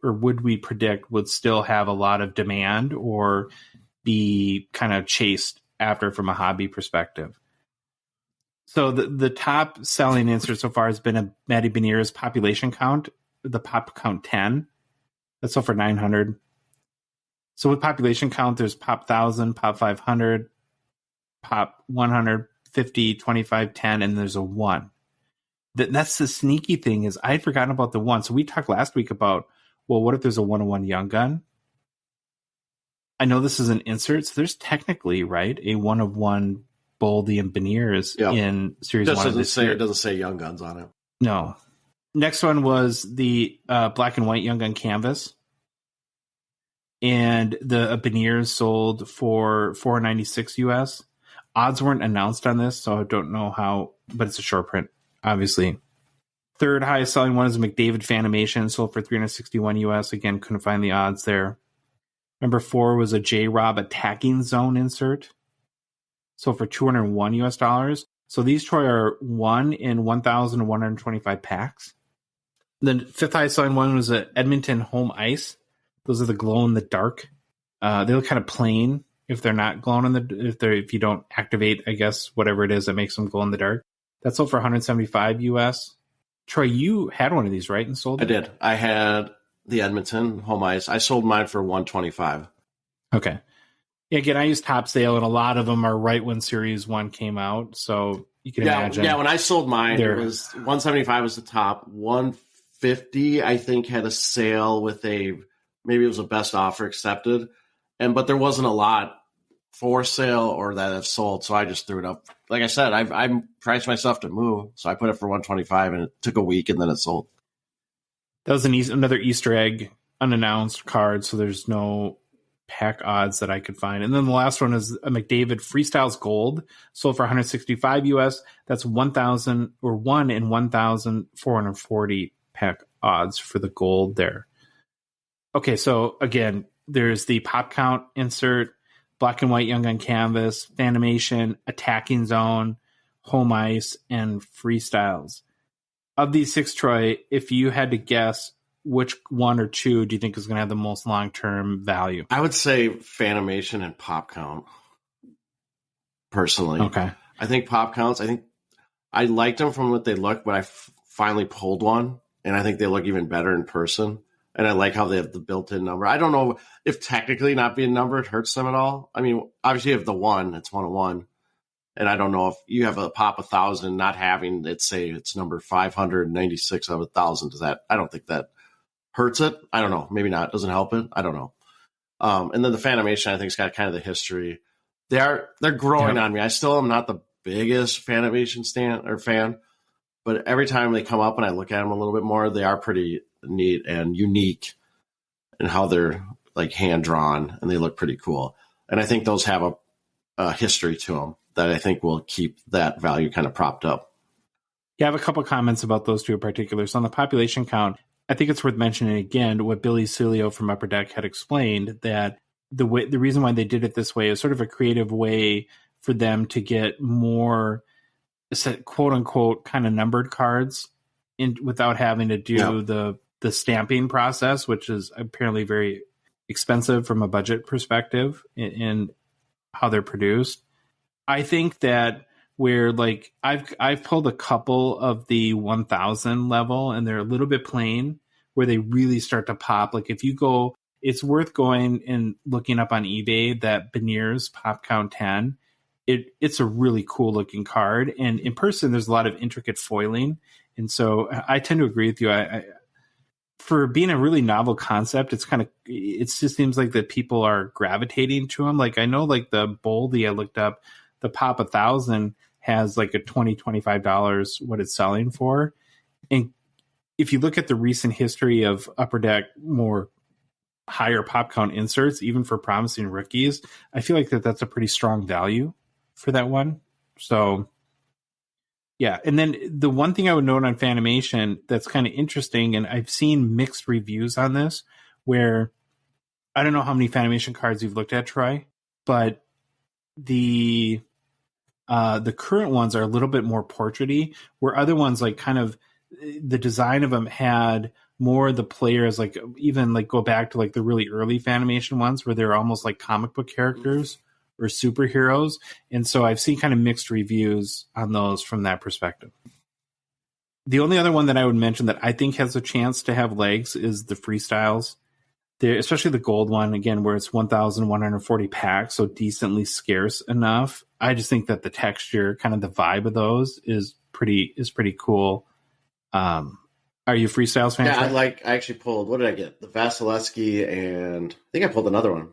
would we predict would still have a lot of demand or be kind of chased after from a hobby perspective? So the top selling insert so far has been a Matty Beniers population count, the pop count 10. That's sold for $900. So with population count, there's pop 1,000, pop 500, pop 100, 50, 25, 10, and there's a 1. That's the sneaky thing is I'd forgotten about the 1. So we talked last week about, well, what if there's a 101 Young Gun? I know this is an insert, so there's technically, right, a 101 Boldy and Beniers in Series 1 of this year. It doesn't say Young Guns on it. No. Next one was the black and white Young Gun canvas. And the Beniers sold for $496 US. Odds weren't announced on this, so I don't know how, but it's a short print, obviously. Third highest selling one is a McDavid Fanimation, sold for $361 US. Again, couldn't find the odds there. Number 4 was a J-Rob Attacking Zone insert, sold for $201 US. So these, Troy, are 1 in 1,125 packs. The fifth highest selling one was a Edmonton Home Ice. Those are the glow in the dark. They look kind of plain if they're not glowing in if you don't activate, I guess, whatever it is that makes them glow in the dark. That's sold for $175 US. Troy, you had one of these, right? And sold it? I did. I had the Edmonton Home Ice. I sold mine for $125. Okay. Yeah, again, I used Top Sale, and a lot of them are right when Series 1 came out. So you can imagine. Yeah, when I sold mine, it was $175 was the top. $150, I think, had a sale with maybe it was a best offer accepted. But there wasn't a lot for sale or that have sold, so I just threw it up. Like I said, I priced myself to move, so I put it for $125, and it took a week, and then it sold. That was another Easter egg, unannounced card, so there's no pack odds that I could find. And then the last one is a McDavid Freestyles Gold, sold for $165 US. That's 1,000 or 1 in 1,440 pack odds for the gold there. Okay, so again, there's the pop count insert, black and white Young Gun canvas, Fanimation, Attacking Zone, Home Ice, and Freestyles. Of these 6, Troy, if you had to guess, which 1 or 2 do you think is going to have the most long-term value? I would say Fanimation and pop count, personally. Okay. I think pop counts, I liked them from what they look, but I finally pulled one, and I think they look even better in person. And I like how they have the built-in number. I don't know if technically not being numbered hurts them at all. I mean, obviously you have the 1, it's 101. And I don't know if you have a pop 1,000, not having it say it's number 596 of 1,000. I don't think that hurts it. I don't know. Maybe not. Doesn't help it. I don't know. And then the Fanimation, I think, has got kind of the history. They're growing on me. I still am not the biggest Fanimation fan, but every time they come up and I look at them a little bit more, they are pretty neat and unique in how they're like hand drawn, and they look pretty cool. And I think those have a history to them that I think will keep that value kind of propped up. Yeah, I have a couple comments about those two in particular. So on the population count, I think it's worth mentioning again what Billy Cilio from Upper Deck had explained, that the reason why they did it this way is sort of a creative way for them to get more quote unquote kind of numbered cards in without having to do the stamping process, which is apparently very expensive from a budget perspective in how they're produced. I think that where like I've pulled a couple of the 1,000 level and they're a little bit plain where they really start to pop. Like if you go, it's worth going and looking up on eBay that Beniers Pop Count 10. It's a really cool looking card, and in person there's a lot of intricate foiling, and so I tend to agree with you. I for being a really novel concept, it just seems like that people are gravitating to them. Like I know like the Boldy I looked up, the Pop 1,000 has like a $20-$25 what it's selling for. And if you look at the recent history of Upper Deck more higher pop count inserts, even for promising rookies, I feel like that's a pretty strong value for that one. So yeah. And then the one thing I would note on Fanimation that's kind of interesting, and I've seen mixed reviews on this, where I don't know how many Fanimation cards you've looked at, Troy, but the current ones are a little bit more portraity, where other ones like kind of the design of them had more of the players, like even like go back to like the really early Fanimation ones where they're almost like comic book characters or superheroes. And so I've seen kind of mixed reviews on those from that perspective. The only other one that I would mention that I think has a chance to have legs is the freestyles. Especially the gold one, again, where it's 1,140 packs, so decently scarce enough. I just think that the texture, kind of the vibe of those is pretty cool. Are you a freestyles fan? Yeah, I actually pulled, what did I get? The Vasilevsky, and I think I pulled another one.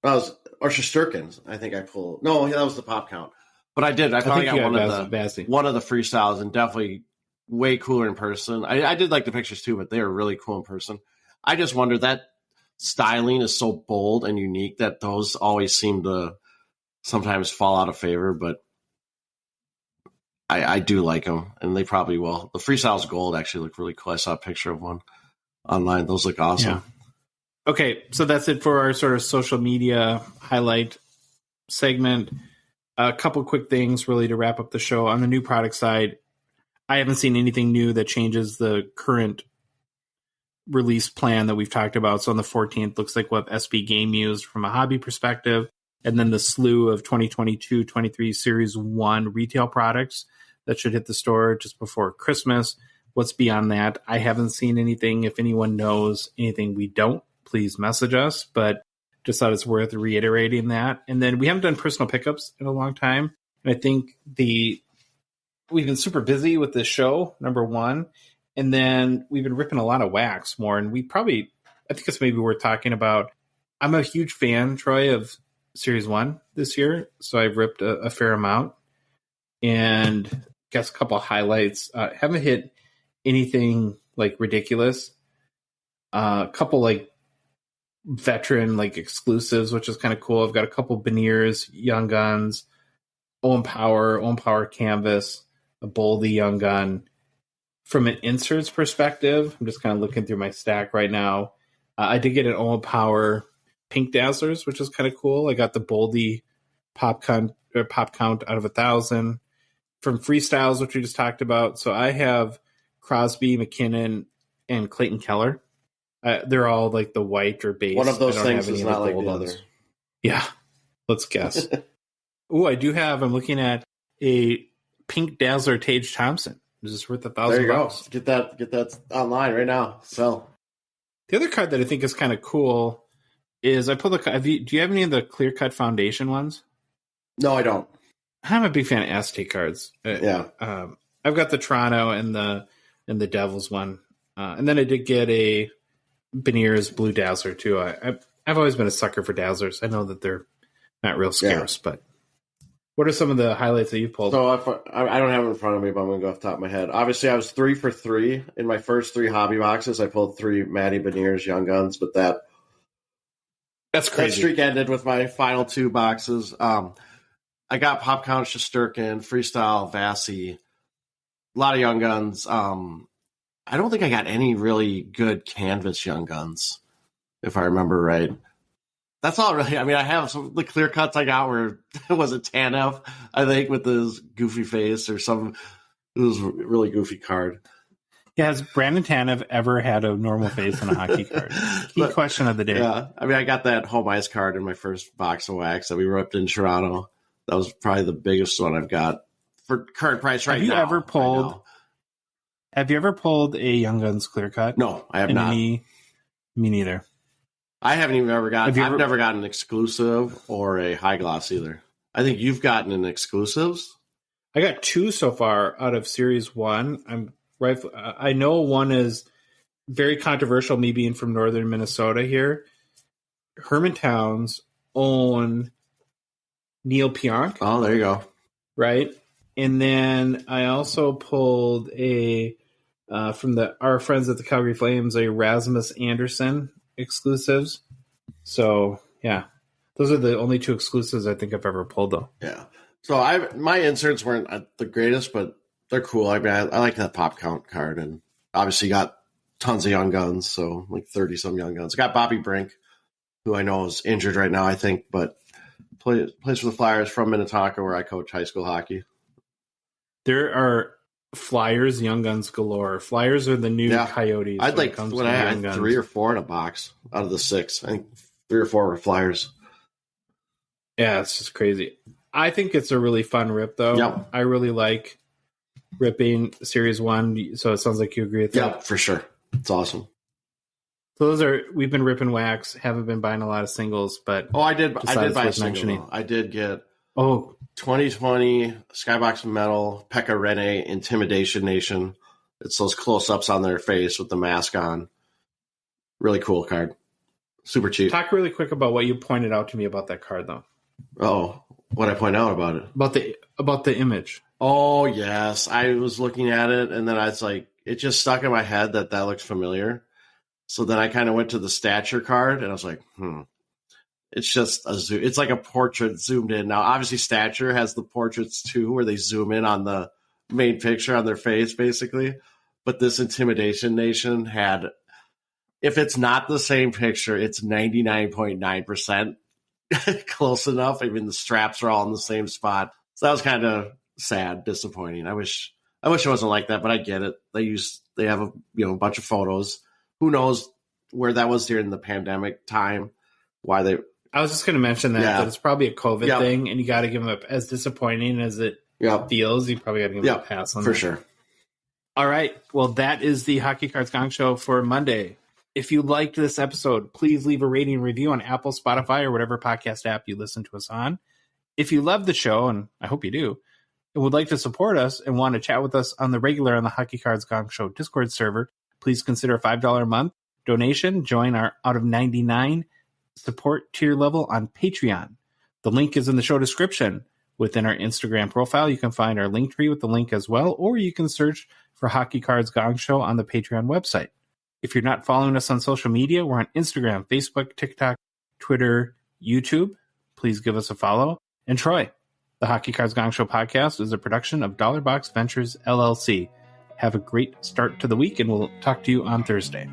Or Shesterkins, I think I pulled. No, that was the pop count. But I did. I finally got one of the freestyles, and definitely way cooler in person. I did like the pictures too, but they were really cool in person. I just wonder, that styling is so bold and unique that those always seem to sometimes fall out of favor, but I do like them, and they probably will. The Freestyles Gold actually look really cool. I saw a picture of one online. Those look awesome. Yeah. Okay, so that's it for our sort of social media highlight segment. A couple quick things really to wrap up the show. On the new product side, I haven't seen anything new that changes the current release plan that we've talked about. So on the 14th, looks like we'll have SB Game Used from a hobby perspective, and then the slew of 2022-23 Series 1 retail products that should hit the store just before Christmas. What's beyond that? I haven't seen anything. If anyone knows anything we don't, please message us, but just thought it's worth reiterating that. And then we haven't done personal pickups in a long time. And I think we've been super busy with this show, number one. And then we've been ripping a lot of wax more. And I think it's maybe worth talking about. I'm a huge fan, Troy, of Series 1 this year. So I've ripped a fair amount and guess a couple of highlights. Haven't hit anything like ridiculous. A couple like veteran like exclusives, which is kind of cool. I've got a couple Beniers, Young Guns, Owen Power Canvas, a Boldy Young Gun. From an inserts perspective, I'm just kind of looking through my stack right now. I did get an Owen Power Pink Dazzlers, which is kind of cool. I got the Boldy pop count out of 1,000 from Freestyles, which we just talked about. So I have Crosby, McKinnon, and Clayton Keller. They're all like the white or base. One of those things is not like the other. Yeah, let's guess. Oh, I'm looking at a Pink Dazzler Tage Thompson. Is this worth $1,000? There you go. Get that online right now. Sell. The other card that I think is kind of cool is I pulled do you have any of the clear cut foundation ones? No, I don't. I'm a big fan of Aztec cards. Yeah. I've got the Toronto and the Devils one. And then I did get a Beniers Blue Dazzler too. I've always been a sucker for Dazzlers. I know that they're not real scarce, but what are some of the highlights that you pulled? So I don't have it in front of me, but I'm going to go off the top of my head. Obviously, I was 3 for 3 in my first 3 hobby boxes. I pulled 3 Matty Beniers Young Guns, but that's crazy. That streak ended with my final 2 boxes. I got Pop Count Shesterkin, Freestyle Vasi, a lot of Young Guns. I don't think I got any really good canvas Young Guns, if I remember right. That's all really. I mean, I have some of the clear cuts I got where it was a Tanev, I think, with his goofy face or some. It was a really goofy card. Yeah, has Brandon Tanev ever had a normal face on a hockey card? Key question of the day. Yeah, I mean, I got that home ice card in my first box of wax that we ripped in Toronto. That was probably the biggest one I've got for current price right now. Have you ever pulled a Young Guns clear cut? No, I have not. Me neither. I haven't even ever gotten. I've never gotten an exclusive or a high gloss either. I think you've gotten an exclusives. I got 2 so far out of Series 1. I know one is very controversial, me being from northern Minnesota here. Herman Towns own Neil Pionk. Oh, there you go. Right? And then I also pulled from our friends at the Calgary Flames, a Rasmus Anderson exclusives. So, yeah. Those are the only 2 exclusives I think I've ever pulled, though. Yeah. So my inserts weren't the greatest, but they're cool. I mean, I like that Pop Count card, and obviously got tons of Young Guns, so like 30-some Young Guns. I got Bobby Brink, who I know is injured right now, I think, but plays for the Flyers from Minnetonka, where I coach high school hockey. There are Flyers Young Guns galore. Flyers are the new Coyotes. I'd like when I had 3 or 4 in a box out of the 6. I think 3 or 4 were Flyers. Yeah, it's just crazy. I think it's a really fun rip, though. Yep. I really like ripping Series 1, so it sounds like you agree with that. Yeah, for sure. It's awesome. So we've been ripping wax, haven't been buying a lot of singles, but I did buy a single. I did get 2020 Skybox Metal Pekka Rinne Intimidation Nation. It's those close-ups on their face with the mask on. Really cool card. Super cheap. Talk really quick about what you pointed out to me about that card, though. Oh, what I point out about it? About the image. Oh, yes. I was looking at it, and then I was like, it just stuck in my head that looks familiar. So then I kind of went to the stature card, and I was like, It's just a zoom. It's like a portrait zoomed in. Now, obviously, stature has the portraits, too, where they zoom in on the main picture on their face, basically. But this Intimidation Nation had, if it's not the same picture, it's 99.9% close enough. I mean, the straps are all in the same spot. So that was kind of sad, disappointing. I wish it wasn't like that, but I get it. They have a bunch of photos. Who knows where that was during the pandemic time? Why they? I was just going to mention that it's probably a COVID thing, and you got to give them as disappointing as it feels. You probably got to give them a pass on for that. Sure. All right. Well, that is the Hockey Cards Gong Show for Monday. If you liked this episode, please leave a rating and review on Apple, Spotify, or whatever podcast app you listen to us on. If you love the show, and I hope you do, and would like to support us and want to chat with us on the regular on the Hockey Cards Gong Show Discord server, please consider a $5 a month donation. Join our out of 99 support tier level on Patreon. The link is in the show description. Within our Instagram profile, you can find our link tree with the link as well, or you can search for Hockey Cards Gong Show on the Patreon website. If you're not following us on social media, we're on Instagram, Facebook, TikTok, Twitter, YouTube. Please give us a follow. And Troy, the Hockey Cards Gong Show podcast is a production of Dollar Box Ventures LLC. Have a great start to the week, and we'll talk to you on Thursday.